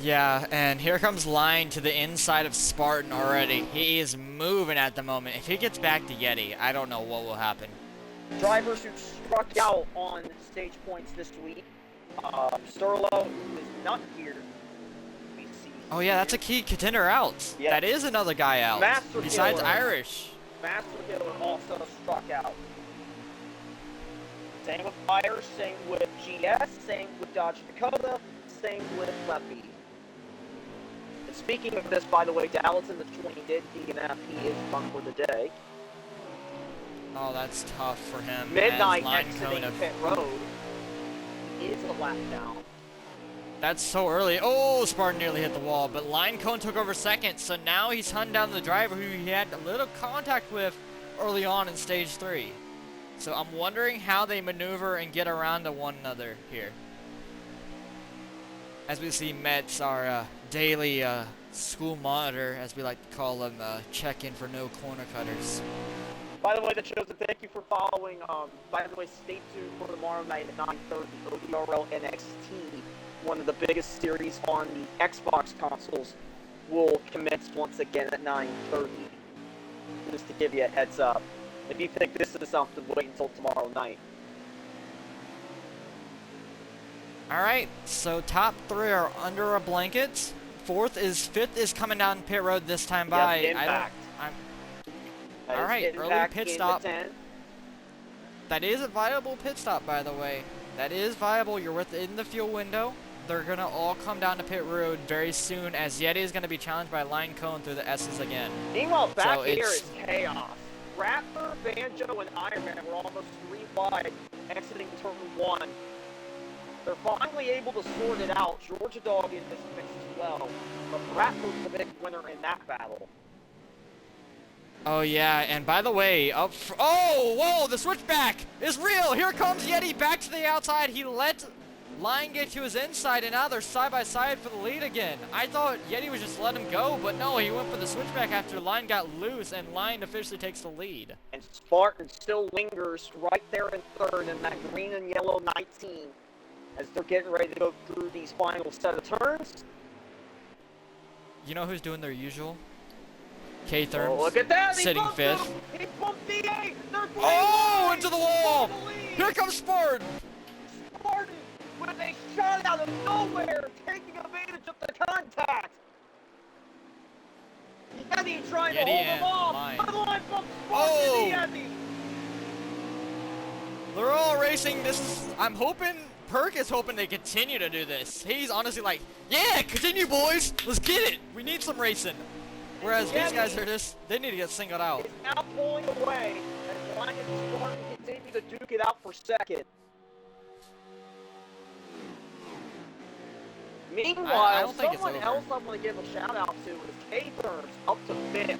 Yeah, and here comes Line to the inside of Spartan already. He is moving at the moment. If he gets back to Yeti, I don't know what will happen. Drivers who struck out on stage points this week. Sterlo, who is not here. We see Oh yeah, that's a key contender out. Yes. That is another guy out. Master Besides Killer. Irish. Master Killer also struck out. Same with Fire, same with GS, same with Dodge Dakota, same with Leffy. And speaking of this, by the way, Dallas in the 20 did DNF. He is done for the day. Oh, that's tough for him. Midnight as line exiting cone pit road. He is a lap down. That's so early. Oh, Spartan nearly hit the wall, but line cone took over second, so now he's hunting down the driver who he had a little contact with early on in stage 3. So I'm wondering how they maneuver and get around to one another here. As we see Mets, our daily school monitor, as we like to call them, check in for no corner cutters. By the way, that shows that thank you for following. By the way, stay tuned for tomorrow night at 9:30, ODRL NXT. One of the biggest series on the Xbox consoles will commence once again at 9:30. Just to give you a heads up. If you think this is something, wait until tomorrow night. Alright, so top 3 are under a blanket. Fifth is coming down pit road this time by. Yes, Impact. Alright, early Impact pit in stop. the 10. That is a viable pit stop, by the way. That is viable. You're within the fuel window. They're going to all come down to pit road very soon, as Yeti is going to be challenged by line cone through the S's again. Meanwhile, back So here it's- is chaos. Raptor, Banjo, and Iron Man were almost 3 wide exiting turn 1. They're finally able to sort it out. Georgia Dog in this mix as well. But Raptor's the big winner in that battle. Oh yeah, and by the way, oh, whoa, the switchback is real. Here comes Yeti back to the outside. He let Line get to his inside, and now they're side by side for the lead again. I thought Yeti would just let him go, but no, he went for the switchback after Line got loose, and Line officially takes the lead. And Spartan still lingers right there in third in that green and yellow 19 as they're getting ready to go through these final set of turns. You know who's doing their usual? K-Therms, Oh, look at that! sitting bumped fifth. him. He bumped the 8! Oh, into the wall! Here comes Spartan! Spartan with a shot out of nowhere, taking advantage of the contact. Yeti trying to Yeti hold him and off. Line. The line bumps Spartan Oh! and Yeti. They're all racing. I'm hoping, Perk is hoping they continue to do this. He's honestly like, yeah, continue, boys. Let's get it. We need some racing. Whereas these guys are they need to get singled out. Is now pulling away as Line and Spartan continue to duke it out for second. Meanwhile, I don't think it's someone over. else I want to give a shout out to is K-Therms up to 5th.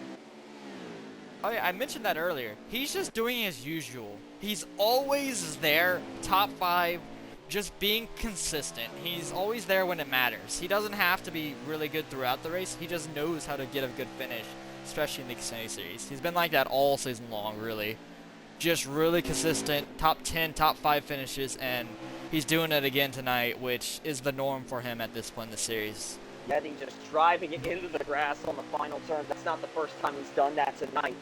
Oh yeah, I mentioned that earlier. He's just doing his usual. He's always there, top 5, just being consistent. He's always there when it matters. He doesn't have to be really good throughout the race. He just knows how to get a good finish, especially in the Xfinity Series. He's been like that all season long, really. Just really consistent, top 10, top 5 finishes, and he's doing it again tonight, which is the norm for him at this point in the series. Yeti just driving it into the grass on the final turn. That's not the first time he's done that tonight.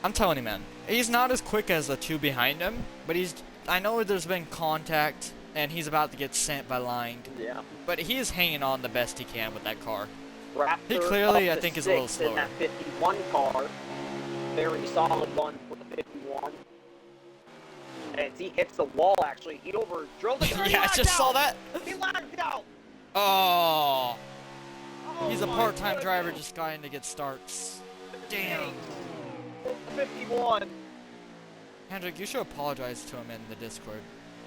I'm telling you, man, he's not as quick as the 2 behind him, but I know there's been contact, and he's about to get sent by Line. Yeah. But he is hanging on the best he can with that car. Raptor He clearly, up I to think, is a little 6th in that slower. 51 car. Very solid one for the 51. And he hits the wall, actually. He drove the car. Yeah, I just saw that. He lagged out. Oh, Oh he's a my part-time goodness. driver just trying to get starts. Damn. 51. Hendrik, you should apologize to him in the Discord.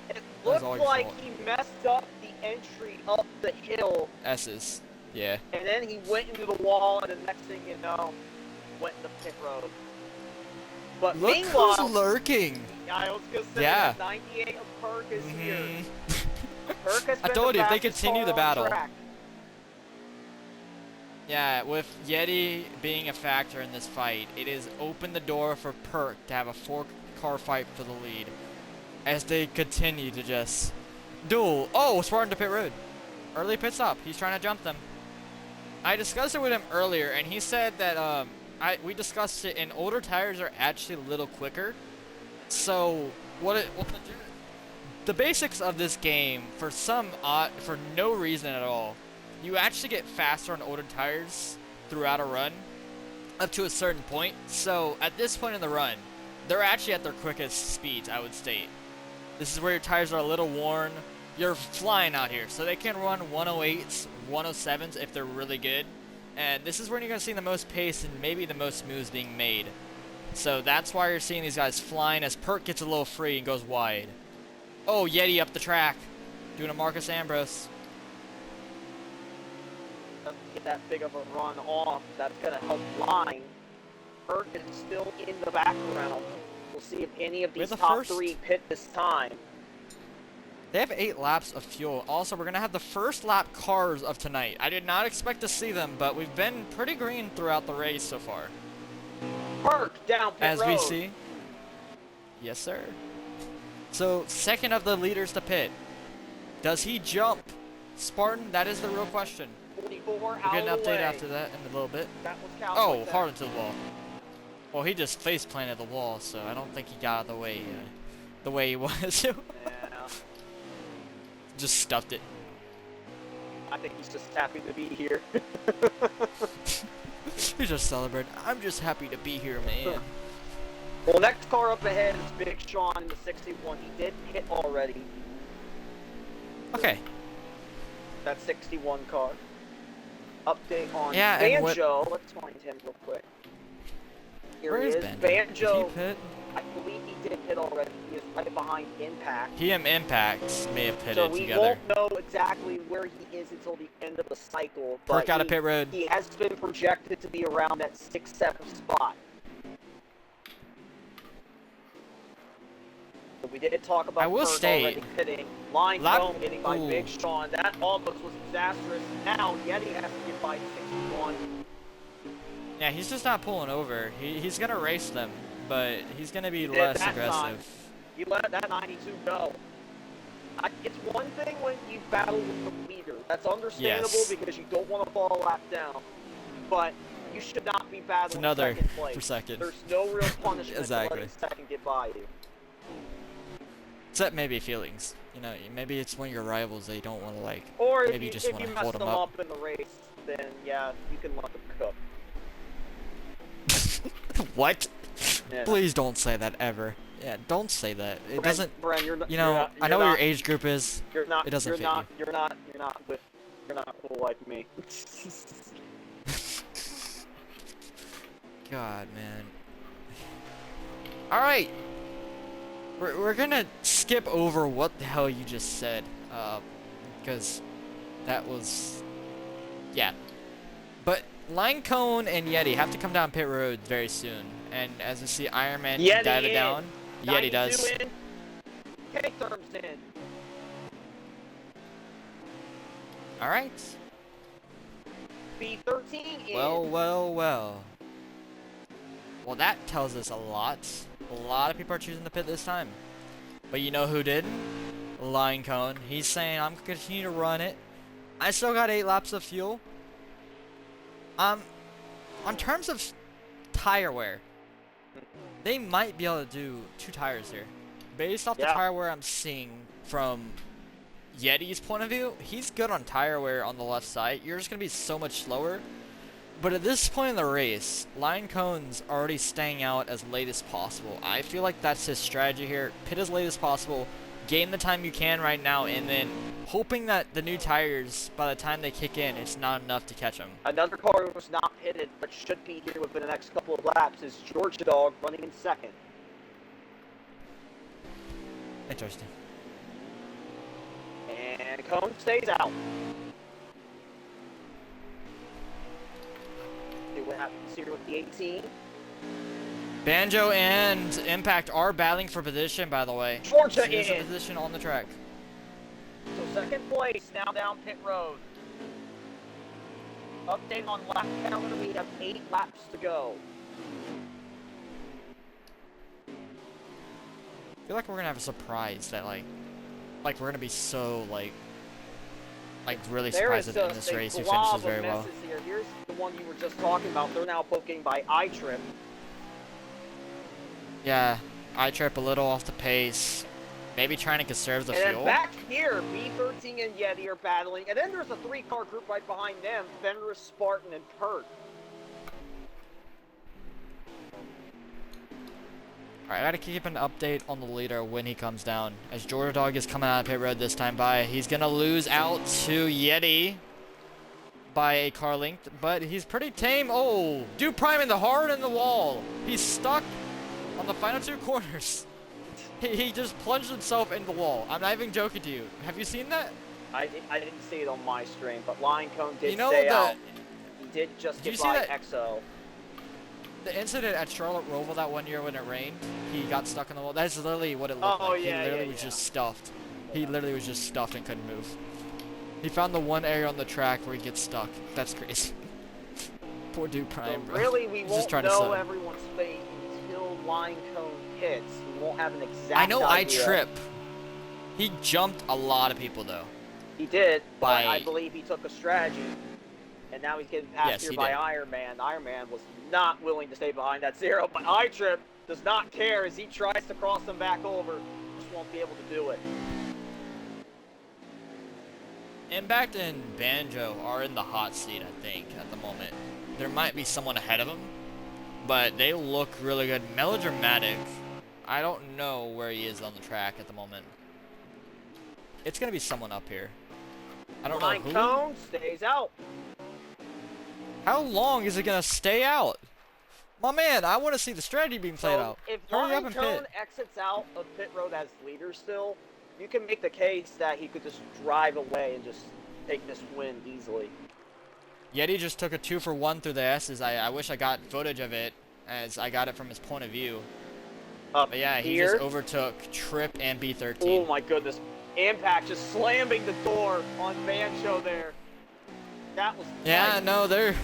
It was looked all your like fault. he messed up the entry up the hill, S's. Yeah. and then he went into the wall, and the next thing you know, went to pit road. But Look meanwhile, who's lurking. I was gonna say Yeah. that 98 of Perk is here. Mhm. Perk has I been told the you, if they fastest continue car the on battle. track. Yeah, with Yeti being a factor in this fight, it has opened the door for Perk to have a 4-car fight for the lead. As they continue to just duel. Oh, Spartan to pit road. Early pit stop. He's trying to jump them. I discussed it with him earlier, and he said that we discussed it, and older tires are actually a little quicker. So the basics of this game, for no reason at all, you actually get faster on older tires throughout a run up to a certain point. So at this point in the run, they're actually at their quickest speeds, I would state. This is where your tires are a little worn. You're flying out here, so they can run 108s, 107s if they're really good. And this is when you're going to see the most pace and maybe the most moves being made. So that's why you're seeing these guys flying as Perk gets a little free and goes wide. Oh, Yeti up the track, doing a Marcus Ambrose. Doesn't get that big of a run off. That's going to help line. Perk is still in the background. We'll see if any of these top three pit this time. They have 8 laps of fuel. Also, we're going to have the first lap cars of tonight. I did not expect to see them, but we've been pretty green throughout the race so far. Perk down pit road. As we see. Yes, sir. So, second of the leaders to pit. Does he jump? Spartan, that is the real question. 44 we'll out get an of the update way. after that in a little bit. That was oh, hard into the wall. Well, he just face planted the wall, so I don't think he got out of the way the way he wanted to. Yeah. Just stuffed it. I think he's just happy to be here. He's just celebrating. I'm just happy to be here, man. Well, next car up ahead is Big Sean in the 61. He did hit already. Okay. That 61 car. Update on yeah, Banjo. Let's find him real quick. Here Where he is is. Banjo? Did he pit? I believe he did hit already. He is right behind Impact. He and Impact may have pitted so we together. won't know exactly where he is until the end of the cycle. But Perk out of pit road. He has been projected to be around that 6-7 spot. So we did talk about Perk already pitting. Line cone hitting by Big Sean. That almost was disastrous. Now Yeti has to get by 61. Yeah, he's just not pulling over. He's going to race them, but he's going to be less aggressive. Time. You let that 92 go. It's one thing when you battle with the leader. That's understandable because you don't want to fall a lap down. But you should not be battling second place. For second. There's no real punishment exactly. to letting second get by you. Except maybe feelings. You know, maybe it's one of your rivals that you don't want to like. Or maybe you just want to hold them up in the race, then yeah, you can let them cook. What? Yeah. Please don't say that ever. Yeah, don't say that. It doesn't. Bren, you're not, you know, you're I know not, what your age group is. You're not. It doesn't you're fit not, you. You're not cool like me. God, man. All right. We're gonna skip over what the hell you just said, because that was, yeah. But Line Cone and Yeti have to come down pit road very soon, and as we see, Iron Man can dive it down. Yeti does. In. K-Therm's in. All right. B13 in. Well. Well, that tells us a lot. A lot of people are choosing to pit this time. But you know who didn't? Line Cone. He's saying, I'm going to continue to run it. I still got 8 laps of fuel. On terms of tire wear, they might be able to do 2 tires here. Based off the tire wear I'm seeing from Yeti's point of view, he's good on tire wear on the left side. You're just going to be so much slower. But at this point in the race, Line Cone's already staying out as late as possible. I feel like that's his strategy here. Pit as late as possible, gain the time you can right now, and then hoping that the new tires, by the time they kick in, it's not enough to catch them. Another car who was not pitted, but should be here within the next couple of laps, is Georgia Dog running in second. Interesting. And Cone stays out. What happens here with the 18. Banjo and Impact are battling for position, by the way. Georgia is in. a position on the track. So second place, now down pit road. Update on lap calendar, we have 8 laps to go. I feel like we're gonna have a surprise that like we're gonna be so like really surprised in this race who finishes very well. Here. Here's the one you were just talking about. They're now booking by iTrip. Yeah, iTrip a little off the pace. Maybe trying to conserve the And fuel. then back here, B13 and Yeti are battling. And then there's a 3-car group right behind them, Fenris, Spartan, and Pert. Alright, I gotta keep an update on the leader when he comes down. As Jordan Dog is coming out of pit road this time by, he's gonna lose out to Yeti by a car length, but he's pretty tame. Oh, Dude Prime in the hard in the wall. He's stuck on the final 2 corners. He just plunged himself into the wall. I'm not even joking to you. Have you seen that? I didn't see it on my stream, but Line Cone did You know stay the- out. He did just Did you get see by that- EXO. The incident at Charlotte Roval that one year when it rained, he got stuck in the wall. That's literally what it looked Oh, like. yeah, He literally yeah, was yeah. just stuffed. He literally was just stuffed and couldn't move. He found the one area on the track where he gets stuck. That's crazy. Poor Dude Prime, So bro. really, we He's just won't trying to know sub. everyone's fate until Line Cone hits. We won't have an exact I know idea. iTrip. He jumped a lot of people though. He did, but By- I believe he took a strategy. And now he's getting passed Yes, here he by did. Iron Man. Iron Man was not willing to stay behind that 0, but iTrip does not care as he tries to cross them back over. Just won't be able to do it. Impact and Banjo are in the hot seat, I think, at the moment. There might be someone ahead of them, but they look really good. Melodramatic, I don't know where he is on the track at the moment. It's gonna be someone up here. I don't know Line who. Cone stays out. How long is it gonna stay out? My man, I want to see the strategy being played So out. if Hurry up Line and Cone pit. exits out of pit road as leader still, you can make the case that he could just drive away and just take this win easily. Yeti just took a 2-for-1 through the S's. I wish I got footage of it, as I got it from his point of view. Up But yeah, he here. just overtook Trip and Oh B13. my goodness. Impact just slamming the door on Banjo there. That was Yeah, tight. no, they're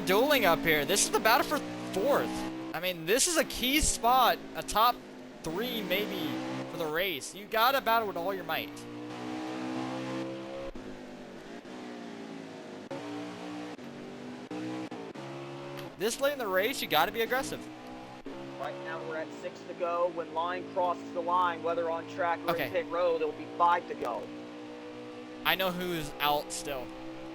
dueling up here. This is the battle for 4th. I mean, this is a key spot, a top 3 maybe for the race. You gotta battle with all your might. This late in the race, you gotta be aggressive. Right now we're at 6 to go. When line crosses the line, whether on track or Okay. in pit road, it'll be 5 to go. I know who's out still.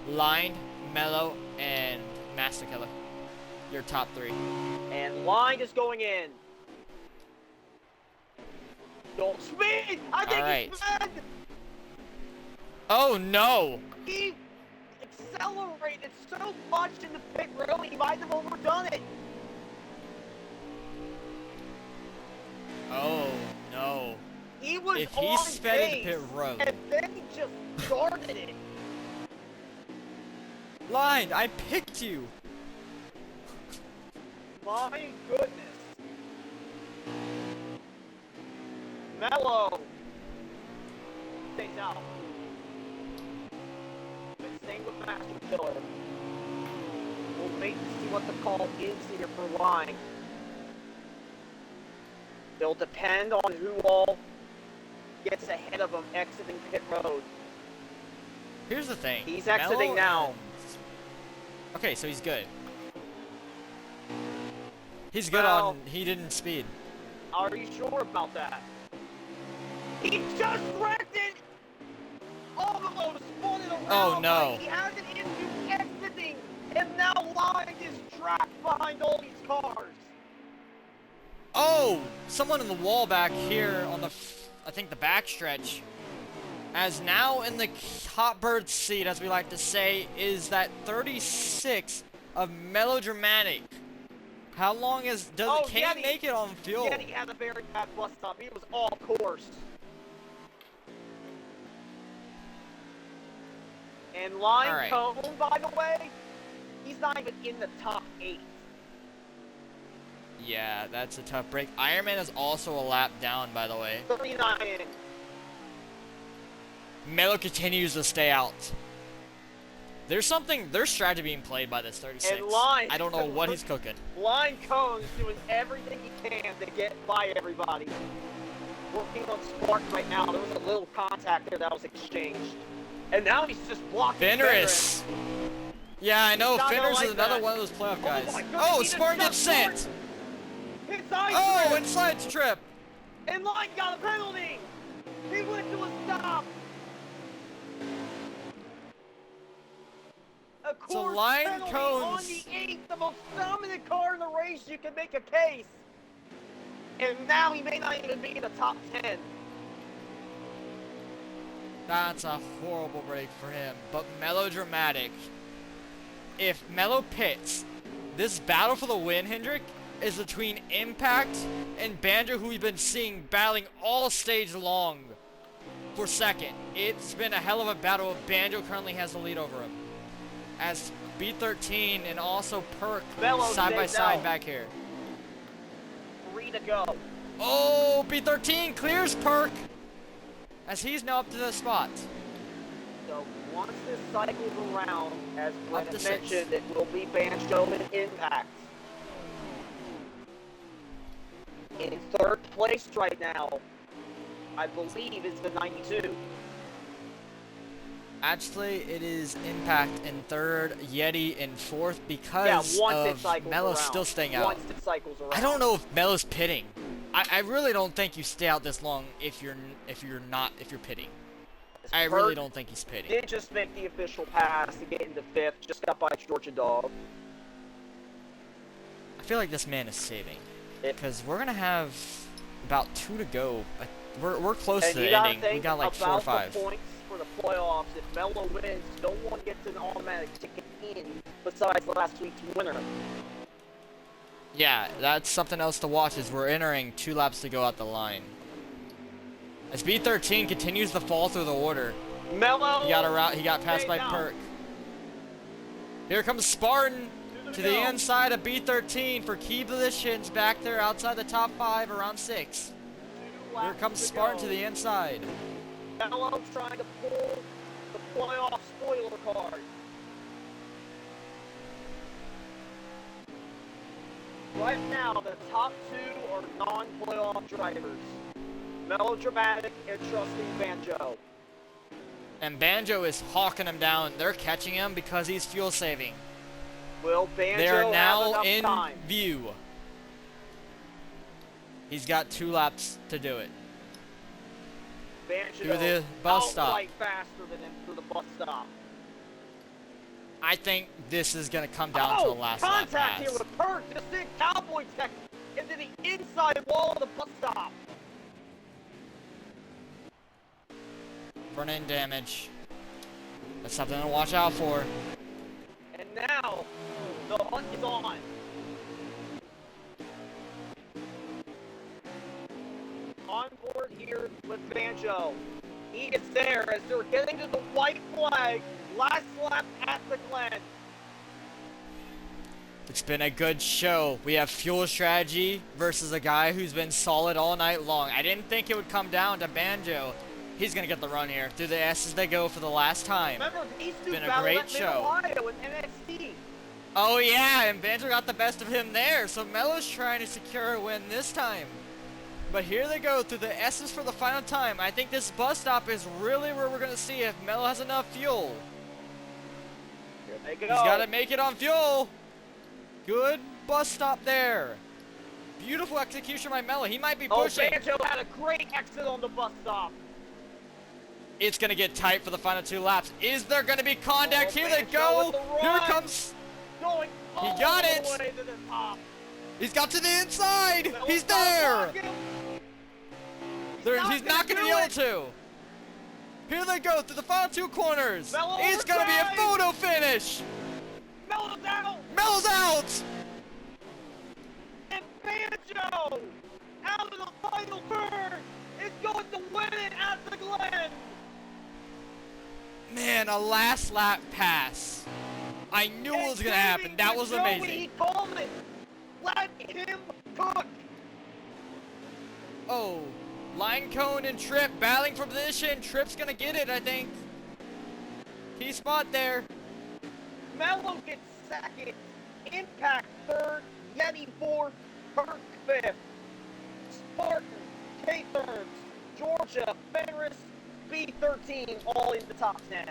Line, Mellow, and Master Killer. Your top 3. And line is going in. Don't speed! I think Alright. he's sped! Oh no! He accelerated so much in the pit road, he might have overdone it. Oh no. He was If he on sped into pace, pit road. and then he just started it. Line, I picked you! My goodness. Mellow stays out. But same with Master Killer. We'll wait to see what the call is here for line. It'll depend on who all gets ahead of him exiting pit road. Here's the thing. He's exiting now. and- Okay, so he's good. He's good Well- on he didn't speed. Are you sure about that? He just wrecked it! Almost spun it around. Oh, no. He has it into exiting, and now line is trapped behind all these cars. Oh! Someone in the wall back here on the, I think the backstretch. As now in the hot bird seat, as we like to say, is that 36 of Melodramatic. How long can he Yeti. make it on fuel? Yeti had a very bad bust stop. He was all course. And line All right. Cone, by the way, he's not even in the top 8. Yeah, that's a tough break. Iron Man is also a lap down, by the way. 39. Melo continues to stay out. There's strategy being played by this 36. And Line. I don't know what he's cooking. Line Cone's doing everything he can to get by everybody. Working on Spark right now. There was a little contact there that was exchanged. And now he's just blocking Fenris. Yeah, I know. He's not gonna Fenris like is another that. one of those playoff Oh guys. my goodness, Oh, he just Spartan got gets sent. Spartan. It's ice Oh, Trip. inside trip. And Line got a penalty! He went to a stop! A So course Line penalty cones. on the 8th, the most dominant car in the race, you can make a case. And now he may not even be in the top 10. That's a horrible break for him, but melodramatic. If Melo pits, this battle for the win, Hendrick, is between Impact and Banjo, who we've been seeing battling all stage long for second. It's been a hell of a battle. Banjo currently has the lead over him. As B13 and also Perk Melo side by stays side out. back here. 3 to go. Oh, B13 clears Perk as he's now up to the spot. So once this cycles around, as Up Glen to mentioned, 6. it will be Banjo and Impact. In 3rd place right now, I believe, is the 92. Actually, it is Impact in 3rd, Yeti in 4th because once it of cycles Melo around. still staying out. Once it cycles around. I don't know if Melo's pitting. I really don't think you stay out this long if you're pitting. I really don't think he's pitting. Did just make the official pass to get into 5th, just got by Georgia Dog. I feel like this man is saving It- because we're gonna have about 2 to go. We're close And to you the gotta ending. think We got like 4 or about 5. the points for the playoffs. If Melo wins, no one gets an automatic ticket in besides last week's winner. Yeah, that's something else to watch as we're entering 2 laps to go at the line. As B13 continues to fall through the order. Melo. He got passed by Perk. Here comes Spartan to the inside of B13 for key positions back there outside the top 5 around 6. Here comes Spartan to the inside. Melo trying to pull the playoff spoiler card. Right now, the top 2 are non-playoff drivers. Melodramatic and Trusting Banjo. And Banjo is hawking him down. They're catching him because he's fuel saving. Will Banjo They are have now enough in time? view. He's got 2 laps to do it. Banjo Through the bus stop. outright faster than him through the bus stop. I think this is going to come down to the last lap contact pass. here with Perk. Distinct cowboy tech into the inside wall of the bus stop. Front end damage. That's something to watch out for. And now, the hunt is on. On board here with Banjo. He is there as they're getting to the white flag. Last lap at the Glen. It's been a good show. We have fuel strategy versus a guy who's been solid all night long. I didn't think it would come down to Banjo. He's going to get the run here. Through the S's they go for the last time. Remember, these two Been a battled great at show. Mid-Ohio in NXT. Oh yeah, and Banjo got the best of him there. So Melo's trying to secure a win this time. But here they go through the S's for the final time. I think this bus stop is really where we're going to see if Melo has enough fuel. Here they go. He's got to make it on fuel. Good bus stop there. Beautiful execution by Melo. He might be pushing. Banjo had a great exit on the bus stop. It's going to get tight for the final 2 laps. Is there going to be contact? Here they Banjo go. with the Here run. comes. Going all got the it. way to the top. He's got to the inside. Melo's He's gotta there. block him. He's not going to be able to. Here they go through the final 2 corners. Melo It's going to be a overtime. photo finish. Melo's out. Melo's out. And Banjo, out of the final turn, is going to win it at the Glen. Man, a last lap pass. I knew it was going to happen. That was amazing. He called it. Let him cook. Oh, line cone and Trip battling for position. Trip's going to get it, I think. Key spot there. Melo gets second. Impact third. Yeti fourth. Perk fifth. Spartan, K-Terms, Georgia, Fenris, B13 all in the top 10.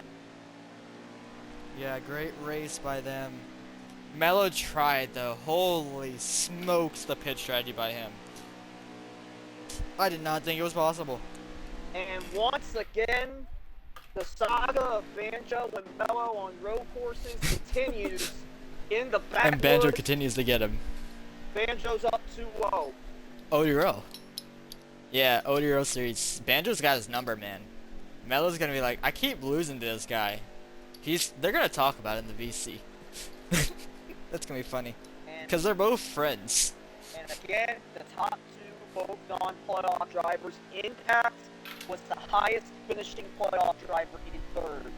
Yeah, great race by them. Melo tried though. Holy smokes, the pit strategy by him. I did not think it was possible. And once again, the saga of Banjo and Mello on road courses continues in the And Banjo Backwoods. continues to get him. Banjo's up 2-0. ODRO. Yeah, ODRO series. Banjo's got his number, man. Melo's gonna be like, I keep losing to this guy. They're gonna talk about it in the VC. That's gonna be funny. And, Because they're both friends. and again, the top two, both non-playoff drivers. Impact was the highest finishing playoff driver in third.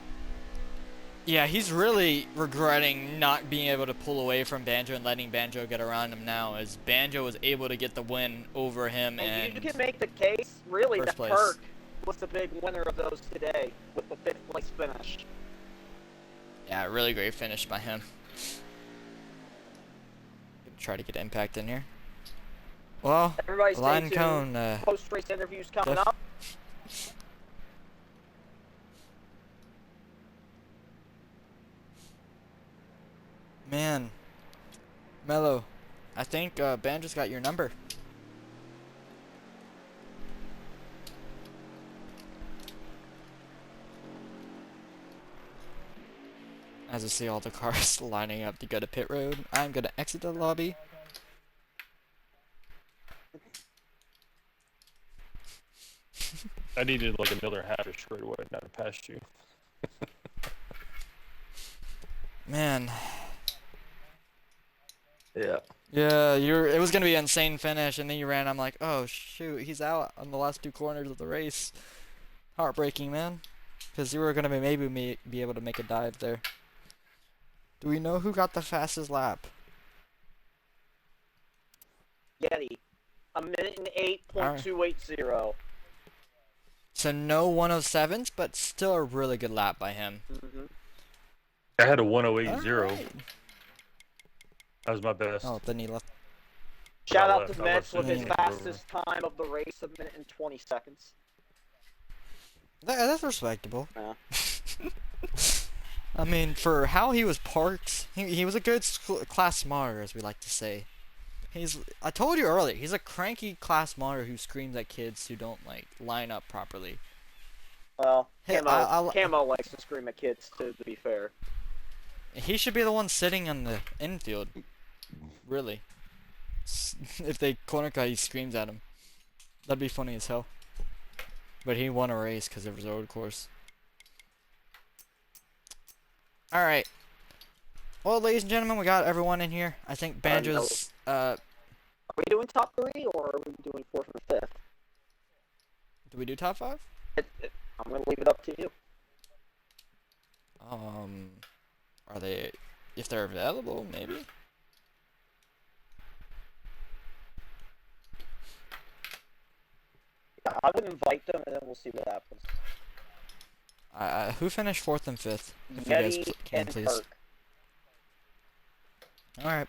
Yeah, he's really regretting not being able to pull away from Banjo and letting Banjo get around him now, as Banjo was able to get the win over him And you and can make the case, really, first that place. Perk was the big winner of those today with the 5th place finish. Yeah, really great finish by him. Gonna try to get Impact in here. Well, Everybody stay line tuned. cone. Post-race interviews coming up. Man, Mello, I think Banjo's got your number. As I see all the cars lining up to go to pit road, I'm gonna exit the lobby. I needed like another half a straightaway not to pass you. Man. Yeah. Yeah, it was gonna be an insane finish, and then you ran. I'm like, oh shoot, he's out on the last two corners of the race. Heartbreaking, man. Because you were gonna maybe be able to make a dive there. Do we know who got the fastest lap? Yeti, 1 minute and 8.280. So no 107s, but still a really good lap by him. I had a 108.0. Alright. That was my best. Oh, then he left. Shout out left. to I Mets left with his it. fastest time of the race, 1 minute and 20 seconds. That's respectable. Yeah. I mean, for how he was parked, he was a good class monitor, as we like to say. I told you earlier, he's a cranky class monitor who screams at kids who don't, like, line up properly. Well, Hey, Camo likes to scream at kids, too, to be fair. He should be the one sitting on the infield. Really. If they corner cut, he screams at him. That'd be funny as hell. But he won a race because it was a road course. Alright. Well, ladies and gentlemen, we got everyone in here. I think Banjo's, Are we doing top 3, or are we doing 4th and 5th? do we do top 5? I'm going to leave it up to you. Are they, if they're available, maybe? Yeah, I would invite them, and then we'll see what happens. Who finished 4th and 5th? If you guys Yeti can, and please. Perk. Alright.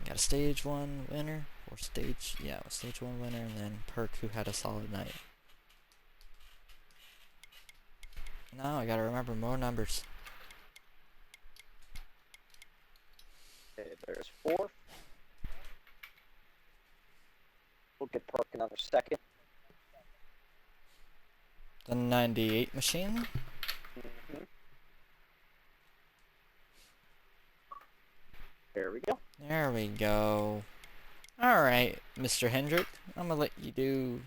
Got a stage 1 winner, or stage 1 winner, and then Perk, who had a solid night. Now I gotta remember more numbers. Okay, there's 4th. We'll give Perk another second. The 98 machine. There we go. There we go. Alright, Mr. Hendrick. I'm gonna let you do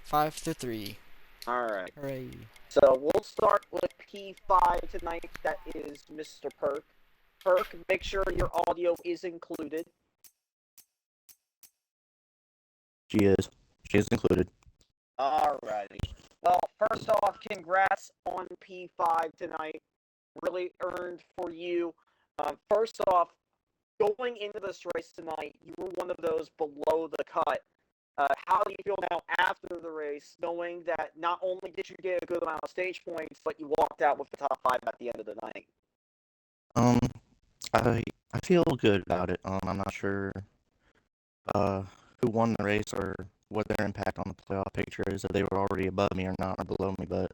5 to 3. Alright. Hooray. So we'll start with P5 tonight. That is Mr. Perk. Perk, make sure your audio is included. She is. She is included. Alrighty. Well, first off, congrats on P5 tonight. Really earned for you. First off, going into this race tonight, you were one of those below the cut. How do you feel now after the race, knowing that not only did you get a good amount of stage points, but you walked out with the top 5 at the end of the night? I feel good about it. I'm not sure who won the race or what their impact on the playoff picture is, if they were already above me or not, or below me, but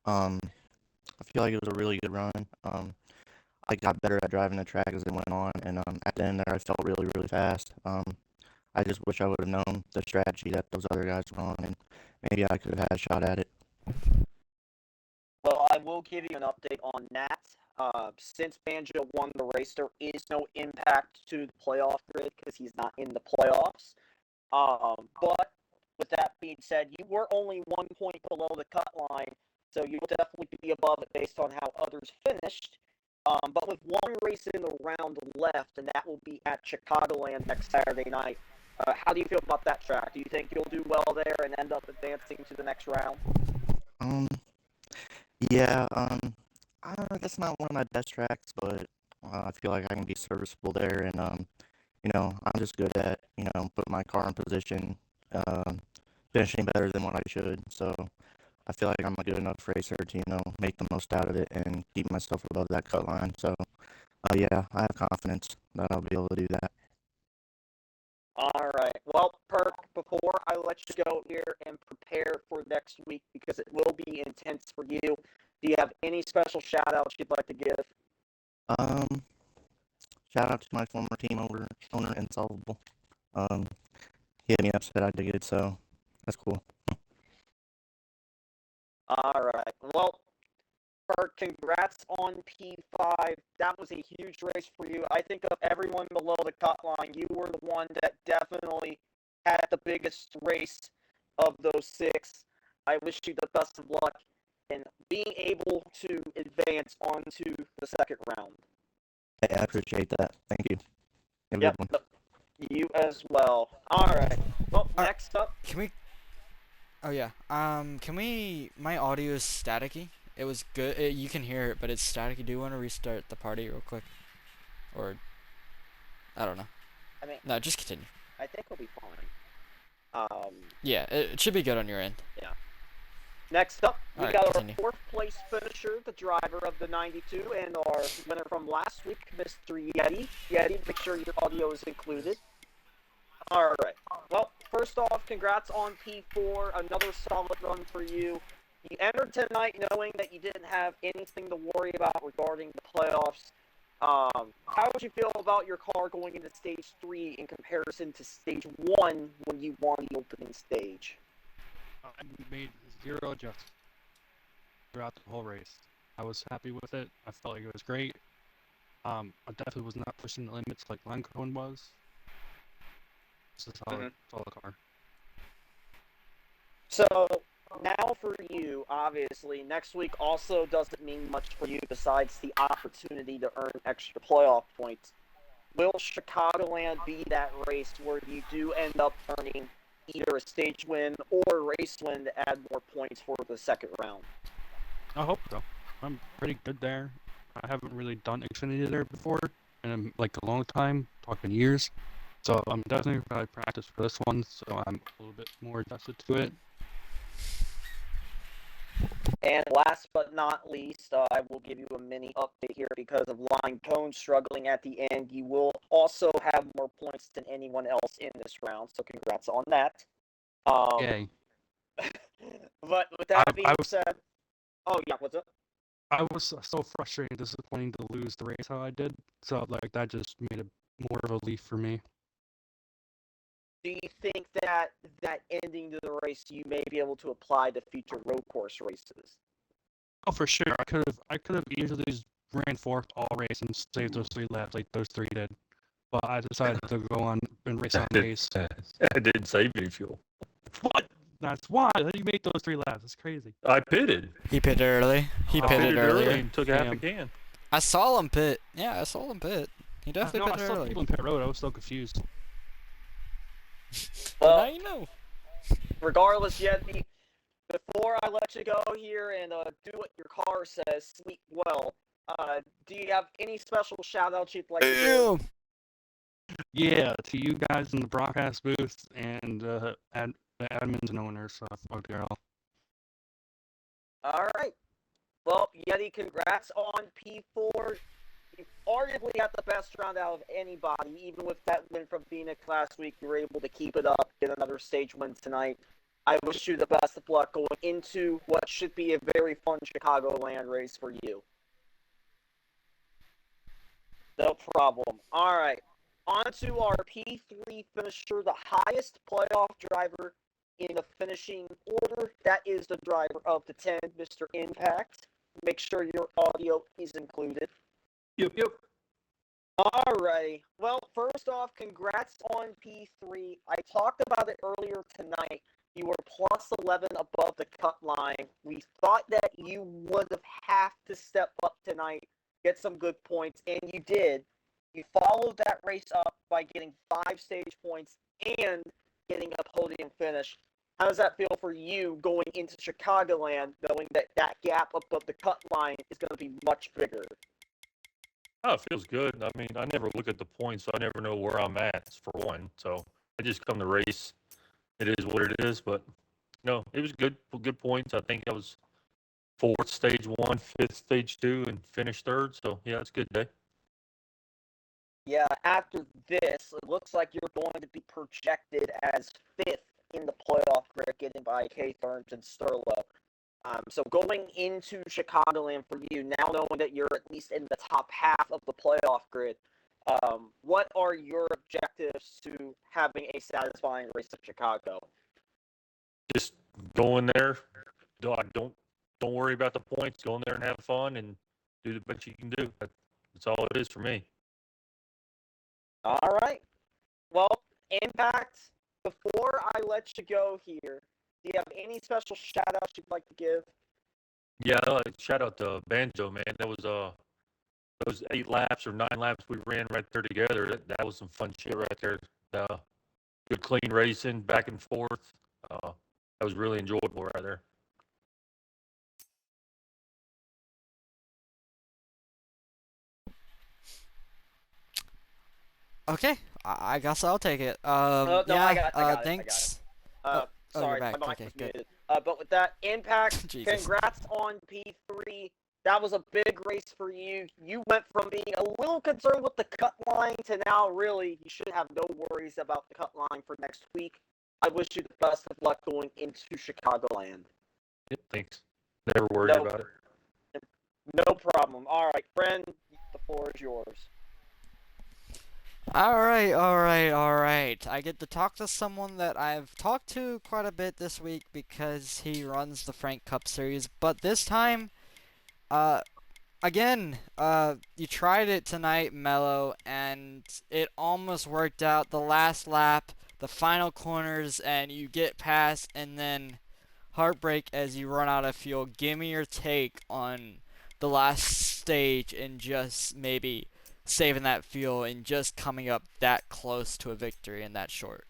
I feel like it was a really good run. I got better at driving the track as it went on, and at the end there I felt really, really fast. I just wish I would have known the strategy that those other guys were on, and maybe I could have had a shot at it. Well, I will give you an update on that. Since Banjo won the race, there is no impact to the playoff grid because he's not in the playoffs. But with that being said, you were only 1 point below the cut line, so you will definitely be above it based on how others finished. But with one race in the round left, and that will be at Chicagoland next Saturday night, how do you feel about that track? Do you think you'll do well there and end up advancing to the next round? Um, yeah, I don't know, that's not one of my best tracks, but I feel like I can be serviceable there, and I'm just good at putting my car in position, um, finishing better than what I should. So I feel like I'm a good enough racer to make the most out of it and keep myself above that cut line. So yeah, I have confidence that I'll be able to do that. All right. Well, Perk, before I let you go here and prepare for next week because it will be intense for you, do you have any special shout outs you'd like to give? Um, Shout out to my former team owner Insolvable. Um, he had me upset I did it, so that's cool. All right. Well, Perk, congrats on P5. That was a huge race for you. I think of everyone below the cut line, you were the one that definitely had the biggest race of those six. I wish you the best of luck in being able to advance onto the second round. Hey, I appreciate that. Thank you. Have a Yep, good one. you as well. All right. Well, Alright. next up. Can we? Oh yeah. Can we? My audio is staticky. It was good. You can hear it, but it's staticky. Do you want to restart the party real quick? Or I don't know. I mean, No, just continue. I think we'll be fine. Yeah, it should be good on your end. Yeah. Next up, we Alright, got continue. our fourth place finisher, the driver of the 92, and our winner from last week, Mr. Yeti. Yeti, make sure your audio is included. Alright. Well, first off, congrats on P4. Another solid run for you. You entered tonight knowing that you didn't have anything to worry about regarding the playoffs. How would you feel about your car going into stage 3 in comparison to stage 1 when you won the opening stage? I made 0 adjustments throughout the whole race. I was happy with it. I felt like it was great. I definitely was not pushing the limits like Glen was. It's a solid car. So, now for you, obviously, next week also doesn't mean much for you besides the opportunity to earn extra playoff points. Will Chicagoland be that race where you do end up earning either a stage win or a race win to add more points for the second round? I hope so. I'm pretty good there. I haven't really done Xfinity there before in like a long time, talking years. So I'm definitely going to practice for this one, so I'm a little bit more adjusted to it. And last but not least, I will give you a mini update here because of Line Cone struggling at the end. You will also have more points than anyone else in this round, so congrats on that. Yay. But with that being said, oh yeah, what's up? I was so frustrated and disappointed to lose the race how I did, so like that just made it more of a leap for me. Do you think that ending to the race you may be able to apply to future road course races? Oh, for sure. I could have easily just ran fourth all race and saved those 3 laps like those 3 did. But I decided to go on and race on pace. I didn't save any fuel. What? That's why you made those 3 laps. It's crazy. I pitted. He pitted early. He I pitted earlier. and took half a can. I saw him pit. Yeah, I saw him pit. He definitely I pitted saw early. people in pit road. I was so confused. Well, now you know. Regardless, Yeti, before I let you go here and do what your car says, sleep well, do you have any special shout-outs you'd like to do? Yeah, to you guys in the broadcast booth and the admins and owners. So fuck y'all. All right. Well, Yeti, congrats on P4. You arguably got the best round out of anybody. Even with that win from Phoenix last week, you were able to keep it up, get another stage win tonight. I wish you the best of luck going into what should be a very fun Chicagoland race for you. No problem. All right. On to our P3 finisher, the highest playoff driver in the finishing order. That is the driver of the 10, Mr. Impact. Make sure your audio is included. Yep. Alrighty. Well, first off, congrats on P3. I talked about it earlier tonight. You were plus 11 above the cut line. We thought that you would have to step up tonight, get some good points, and you did. You followed that race up by getting 5 stage points and getting a podium finish. How does that feel for you going into Chicagoland, knowing that that gap above the cut line is going to be much bigger? Oh, it feels good. I mean, I never look at the points, so I never know where I'm at, for one. So I just come to race. It is what it is, but no, it was good. Good points. I think I was fourth stage one, fifth stage two, and finished third. So yeah, it's a good day. Yeah, after this, it looks like you're going to be projected as 5th in the playoff grid, getting by K. Thurms and Sterlo. So going into Chicagoland for you, now knowing that you're at least in the top half of the playoff grid, what are your objectives to having a satisfying race at Chicago? Just go in there. Don't worry about the points. Go in there and have fun and do the best you can do. That's all it is for me. All right. Well, Impact, before I let you go here, do you have any special shout-outs you'd like to give? Yeah, shout out to Banjo, man. That was those 8 laps or 9 laps we ran right there together. That was some fun shit right there. Good clean racing, back and forth. That was really enjoyable right there. Okay, I guess I'll take it. No, yeah, I got it. thanks. Oh, you're sorry, back. my mic Okay, was good. muted. But with that, Impact, Jesus. congrats on P3. That was a big race for you. You went from being a little concerned with the cut line to now really you should have no worries about the cut line for next week. I wish you the best of luck going into Chicagoland. Yep, thanks. Never worried about it. No problem. All right, friend, the floor is yours. Alright. I get to talk to someone that I've talked to quite a bit this week because he runs the Frank Cup series, but this time, again, you tried it tonight, Mello, and it almost worked out. The last lap, the final corners, and you get past, and then heartbreak as you run out of fuel. Give me your take on the last stage and just maybe saving that fuel and just coming up that close to a victory in that short.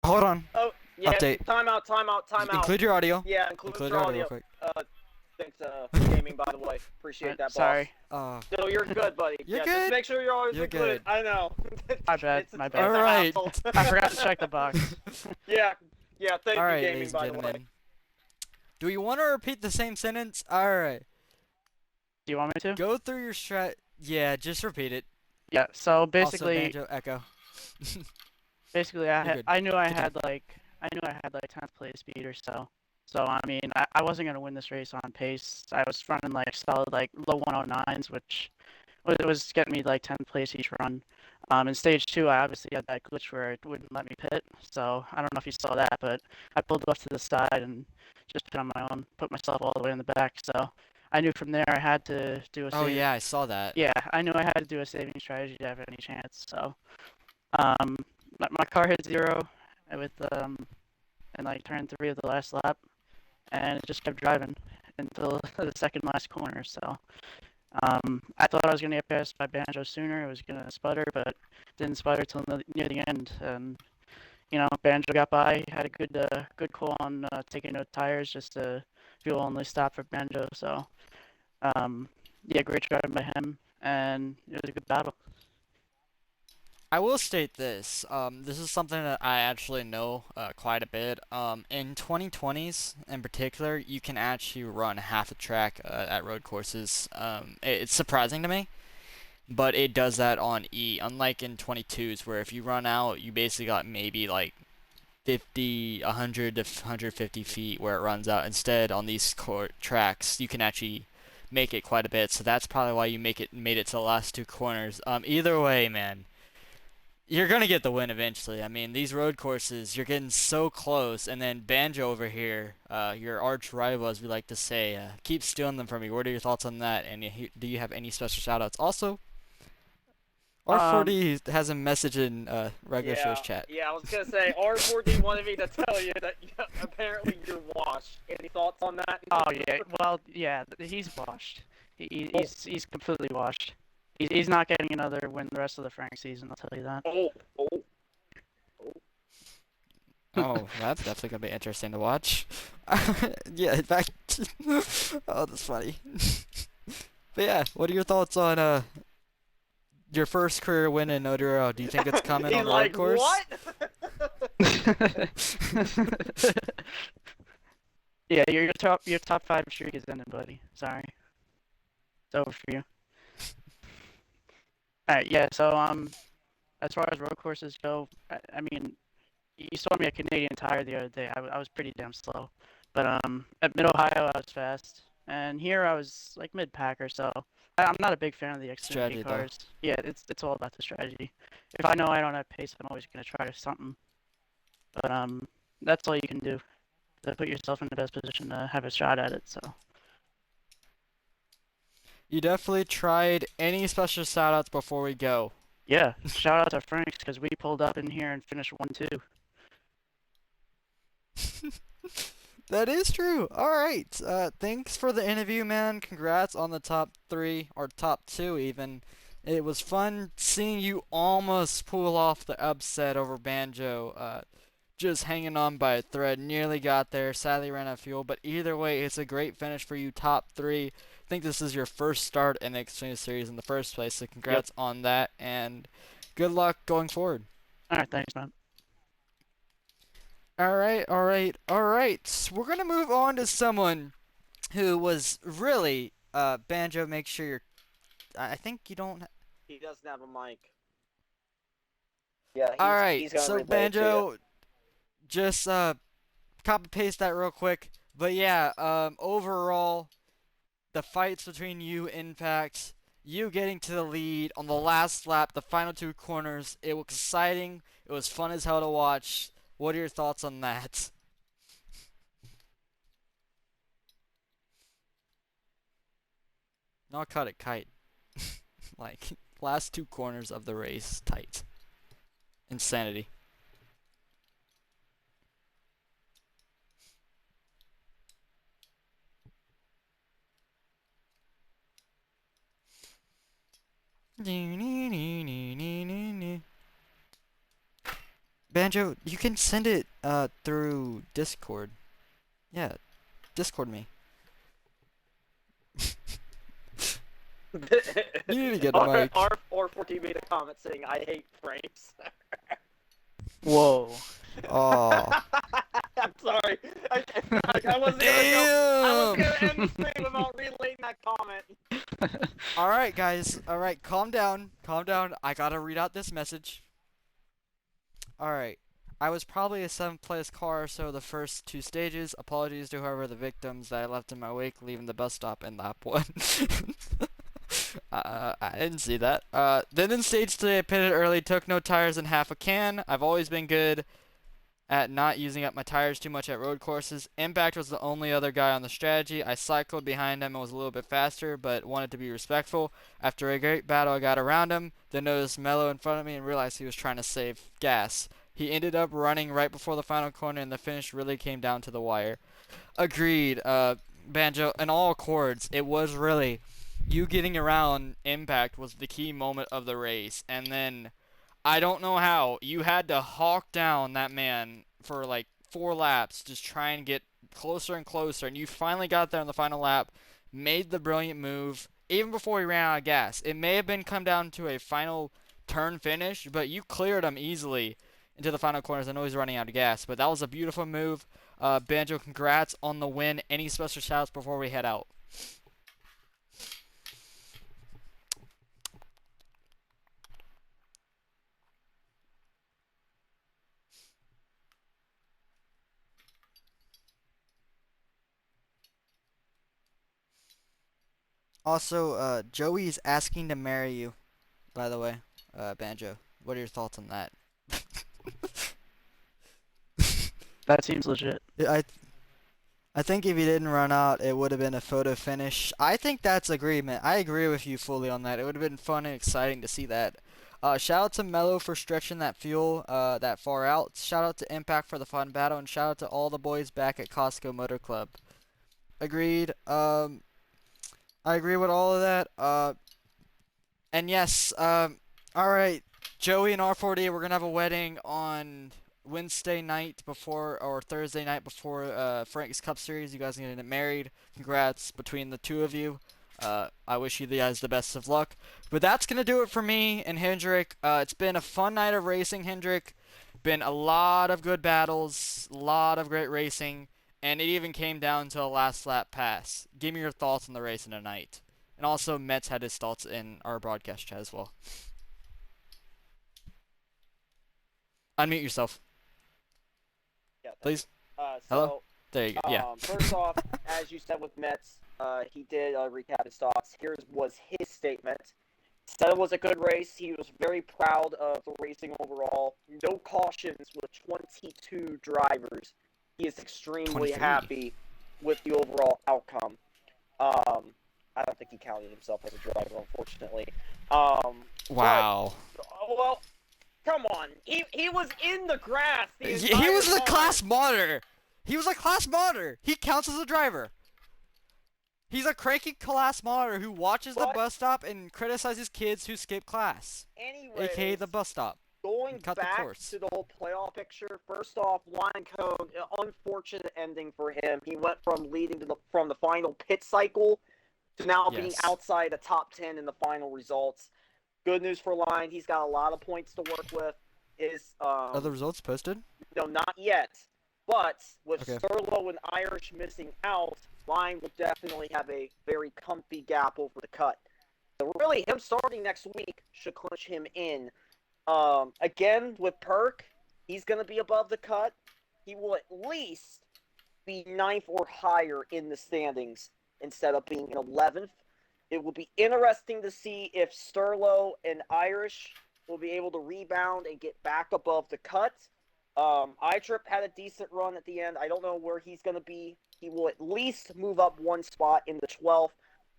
Hold on. Oh, yeah, Update. time out. Include your audio. Yeah, include your audio. real quick. Thanks, gaming, by the way. Appreciate that, boss. Sorry. Uh, No, you're good, buddy. You're yeah, good. Just make sure you're always You're included. good. I know. My bad, It's- my it's bad. a Alright. hassle. I forgot to check the box. yeah, thank you, Alright, gaming, ladies and by the way. gentlemen. Do you want to repeat the same sentence? Alright. Do you want me to? Go through your strat. Yeah, just repeat it. Yeah. So Also, basically, Banjo, Echo. basically, You're good. I knew I Continue. had like 10th place speed or so. So I mean, I wasn't gonna win this race on pace. I was running like solid like low 109s, which was getting me like 10th place each run. In stage 2, I obviously had that glitch where it wouldn't let me pit. So I don't know if you saw that, but I pulled off to the side and just pit on my own, put myself all the way in the back. So I knew from there I had to do a Oh save. yeah, I saw that. Yeah, I knew I had to do a saving strategy to have any chance. So my car hit 0 with and like turn 3 of the last lap, and it just kept driving until the second last corner. So I thought I was gonna get passed by Banjo sooner. It was gonna sputter, but didn't sputter till near the end. And Banjo got by, had a good call on taking no tires, just a fuel only stop for Banjo. So yeah, great driving by him, and it was a good battle. I will state this. This is something that I actually know quite a bit. In 2020s, in particular, you can actually run half a track at road courses. It's surprising to me, but it does that on E. Unlike in 22s, where if you run out, you basically got maybe like 50, 100 to 150 feet where it runs out. Instead, on these court tracks, you can actually make it quite a bit. So that's probably why you made it to the last two corners. Either way, man, you're gonna get the win eventually. I mean, these road courses, you're getting so close, and then Banjo over here, your arch rival, as we like to say, keeps stealing them from you. What are your thoughts on that? And do you have any special shoutouts? Also, R4D has a message in regular show's chat. Yeah, I was gonna say R4D wanted me to tell you that apparently you're washed. Any thoughts on that? Oh yeah, well yeah, he's washed. He's completely washed. He's not getting another win the rest of the Frank season. I'll tell you that. Oh, that's definitely gonna be interesting to watch. Yeah, back. Oh, that's funny. But yeah, what are your thoughts on your first career win in Oduro? Do you think it's coming He's on the like, road course? what? Yeah, your top 5 streak is ended, buddy. Sorry, it's over for you. All right, yeah. So as far as road courses go, I mean, you saw me at Canadian Tire the other day. I was pretty damn slow, but at Mid Ohio I was fast, and here I was like mid packer. So I'm not a big fan of the Xfinity Strategy, though. cars. Yeah, it's all about the strategy. If I know I don't have pace, I'm always gonna try something. But that's all you can do to put yourself in the best position to have a shot at it. So You definitely tried. Any special shoutouts before we go? yeah, shout out to Franks because we pulled up in here and finished 1-2. That is true. All right. Thanks for the interview, man. Congrats on the top 3 or top 2 even. It was fun seeing you almost pull off the upset over Banjo. Just hanging on by a thread. Nearly got there. Sadly ran out of fuel. But either way, it's a great finish for you. Top 3. I think this is your first start in the Xfinity Series in the first place. So congrats on that. And good luck going forward. All right, thanks, man. Alright. We're gonna move on to someone who was really, Banjo, make sure you're, I think you don't, He doesn't have a mic. Yeah, alright, he's gonna so relay it to Banjo, just, copy paste that real quick, but yeah, overall, the fights between you, Impact, you getting to the lead on the last lap, the final 2 corners, it was exciting, it was fun as hell to watch. What are your thoughts on that? Not cut it, kite. Like, last 2 corners of the race, tight. Insanity. Banjo, you can send it through Discord. Yeah, Discord me. You need to get a mic. R14 made a comment saying, I hate Franks. Whoa. Oh. I'm sorry. I wasn't gonna end the stream without relaying that comment. Alright, guys. Alright, calm down. Calm down. I gotta read out this message. Alright. I was probably a 7th place car, so the first 2 stages. Apologies to whoever the victims that I left in my wake, leaving the bus stop in lap 1. I didn't see that. Then in stage 3, I pitted early, took no tires and half a can. I've always been good at not using up my tires too much at road courses. Impact was the only other guy on the strategy. I cycled behind him and was a little bit faster, but wanted to be respectful. After a great battle, I got around him, then noticed Mello in front of me and realized he was trying to save gas. He ended up running right before the final corner, and the finish really came down to the wire. Agreed, Banjo, in all accords, it was really... you getting around Impact was the key moment of the race, and then I don't know how you had to hawk down that man for like 4 laps, just try and get closer and closer, and you finally got there on the final lap, made the brilliant move even before he ran out of gas. It may have been come down to a final turn finish, but you cleared him easily into the final corners. I know he's running out of gas, but that was a beautiful move. Banjo, congrats on the win. Any special shouts before we head out? Also, Joey's asking to marry you, by the way, Banjo. What are your thoughts on that? That seems legit. I think if he didn't run out, it would have been a photo finish. I think that's agreement. I agree with you fully on that. It would have been fun and exciting to see that. Shout out to Mello for stretching that fuel that far out. Shout out to Impact for the fun battle, and shout out to all the boys back at Costco Motor Club. Agreed. I agree with all of that. And yes, all right, Joey and R40, we're gonna have a wedding on Wednesday night before, or Thursday night before Frank's Cup Series. You guys are gonna get married. Congrats between the two of you. I wish you guys the best of luck. But that's gonna do it for me and Hendrick. It's been a fun night of racing, Hendrick. Been a lot of good battles, a lot of great racing, and it even came down to a last lap pass. Give me your thoughts on the racing tonight. And also, Metz had his thoughts in our broadcast chat as well. Unmute yourself, Yeah, please. so, Hello? There you go. Yeah. First off, as you said with Metz, he did recap his thoughts. Here was his statement. Said it was a good race. He was very proud of the racing overall. No cautions with 22 drivers. He is extremely 23. happy with the overall outcome. I don't think he counted himself as a driver, unfortunately. Wow. But, well, come on. He was in the grass the He entire was the time. class monitor. He was a class monitor. He counts as a driver. He's a cranky class monitor who watches the But- bus stop and criticizes kids who skip class, Anyways, aka the bus stop. going cut the back course. to the whole playoff picture, first off, line code, unfortunate ending for him. He went from leading from the final pit cycle to now being Yes. outside the top 10 in the final results. Good news for Line. He's got a lot of points to work with. Are the results posted? No, not yet. But with Okay. Sterlo and Irish missing out, Line will definitely have a very comfy gap over the cut. So really, him starting next week should clinch him in. Again, with Perk, he's going to be above the cut. He will at least be 9th or higher in the standings instead of being in 11th. It will be interesting to see if Sterlo and Irish will be able to rebound and get back above the cut. iTrip had a decent run at the end. I don't know where he's going to be. He will at least move up one spot in the 12th,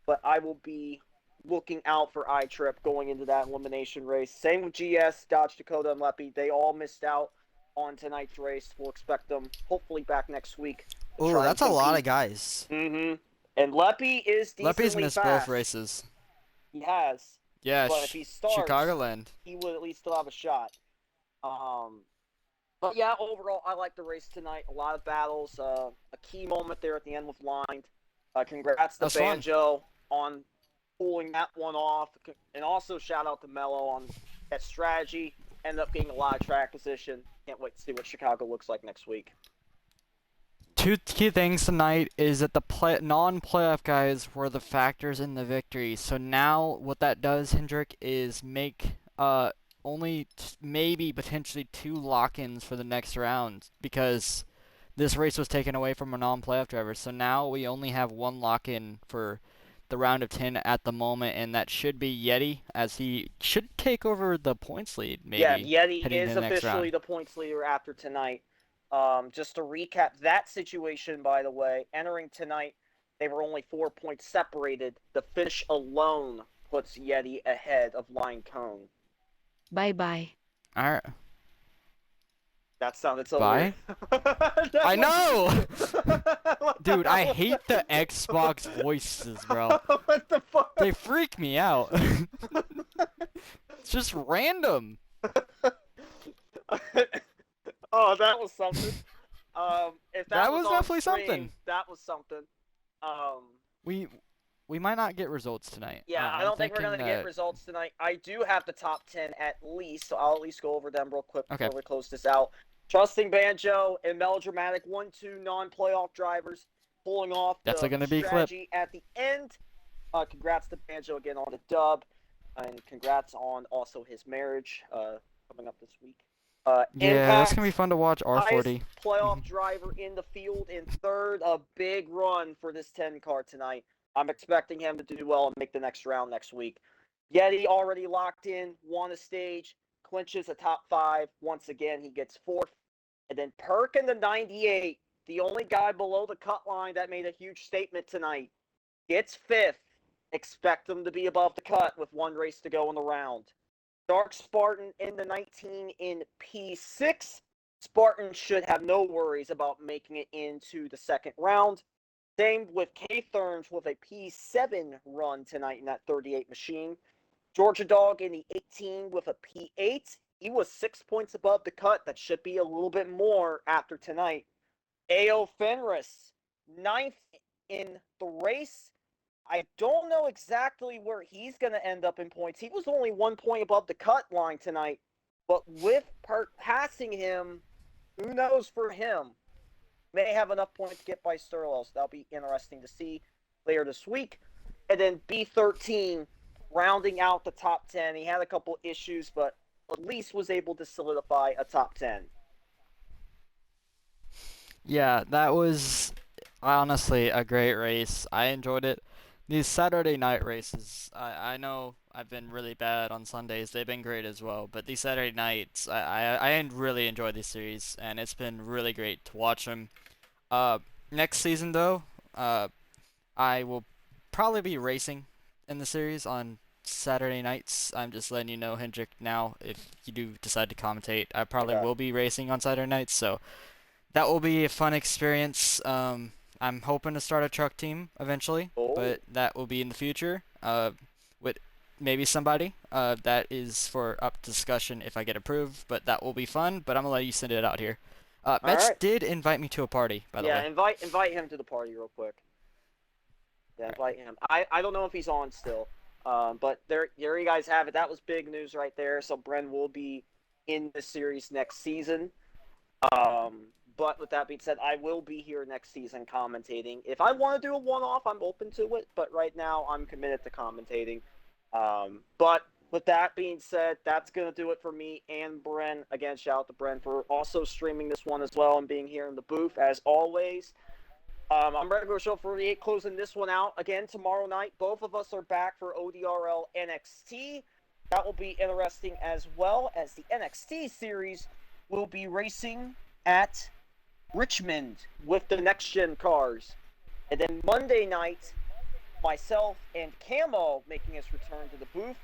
but I will be looking out for iTrip going into that elimination race. Same with GS, Dodge Dakota, and Leppy. They all missed out on tonight's race. We'll expect them hopefully back next week. Oh, that's a lot of guys. Mm-hmm. And Leppy is decently Leppy's missed fast. both races. He has. Yeah, But if he starts, Chicagoland. he would at least still have a shot. But yeah, overall, I like the race tonight. A lot of battles. A key moment there at the end with Line. Congrats to That's fun. Banjo on pulling that one off. And also shout out to Mello on that strategy. Ended up getting a lot of track position. Can't wait to see what Chicago looks like next week. Two key things tonight is that the non-playoff guys were the factors in the victory. So now what that does, Hendrick, is make only maybe potentially 2 lock-ins for the next round because this race was taken away from a non-playoff driver. So now we only have 1 lock-in for the round of 10 at the moment, and that should be Yeti, as he should take over the points lead. Maybe. Yeah, Yeti heading is into the next officially round. the points leader after tonight. Just to recap that situation, by the way, entering tonight, they were only 4 points separated. The finish alone puts Yeti ahead of Line Cone. Bye-bye. All right. That sounded so Bye? weird. I know! What the Dude, I hell? hate the Xbox voices, bro. What the fuck? They freak me out. It's just random. Oh, that was something. If that, That was was on definitely stream, something. that was something. We might not get results tonight. Yeah, I I'm don't think we're gonna thinking get that- results tonight. I do have the top 10 at least, so I'll at least go over them real quick Okay. before we close this out. Trusting Banjo and Melodramatic, 1-2 non-playoff drivers, pulling off That's the gonna be clip. strategy at the end. Congrats to Banjo again on the dub, and congrats on also his marriage coming up this week. Yeah, that's Impact, gonna be fun to watch. highest R40. playoff driver in the field in third. A big run for this 10 car tonight. I'm expecting him to do well and make the next round next week. Yeti already locked in, won a stage, clinches a top 5. Once again, he gets 4th. And then Perk in the 98, the only guy below the cut line that made a huge statement tonight, gets 5th. Expect him to be above the cut with 1 race to go in the round. Dark Spartan in the 19 in P6. Spartan should have no worries about making it into the second round. Same with K-Therms with a P7 run tonight in that 38 machine. Georgia Dog in the 18 with a P8. He was 6 points above the cut. That should be a little bit more after tonight. AO Fenris, 9th in the race. I don't know exactly where he's going to end up in points. He was only 1 point above the cut line tonight. But with passing him, who knows for him? May have enough points to get by Sterlo, so that'll be interesting to see later this week. And then B13, rounding out the top 10. He had a couple issues, but at least was able to solidify a top 10. Yeah, that was honestly a great race. I enjoyed it. These Saturday night races, I know I've been really bad on Sundays. They've been great as well. But these Saturday nights, I really enjoyed this series, and it's been really great to watch them. Next season, though, I will probably be racing in the series on Saturday nights. I'm just letting you know, Hendrik, now, if you do decide to commentate, I probably Okay. will be racing on Saturday nights, so that will be a fun experience. I'm hoping to start a truck team eventually, Oh. but that will be in the future, with maybe somebody. That is for up discussion if I get approved, but that will be fun, but I'm gonna let you send it out here. Mitch right. did invite me to a party, by the Yeah, way. invite him to the party real quick. Yeah, invite him. I don't know if he's on still. But there you guys have it. That was big news right there. So Bren will be in the series next season. But with that being said, I will be here next season commentating. If I want to do a one-off, I'm open to it. But right now, I'm committed to commentating. But with that being said, that's going to do it for me and Bren. Again, shout out to Bren for also streaming this one as well and being here in the booth as always. I'm Regular Show 48 closing this one out. Again, tomorrow night, both of us are back for ODRL NXT. That will be interesting as well as the NXT series will be racing at Richmond with the next gen cars. And then Monday night, myself and Camo making his return to the booth.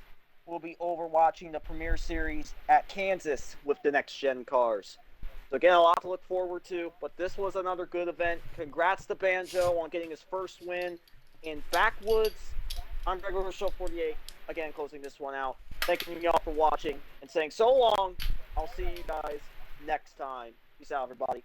We'll be overwatching the Premier Series at Kansas with the next gen cars. So again, a lot to look forward to, but this was another good event. Congrats to Banjo on getting his first win in Backwoods. I'm Regular Show 48, again closing this one out. Thanking y'all for watching and saying so long. I'll see you guys next time. Peace out, everybody.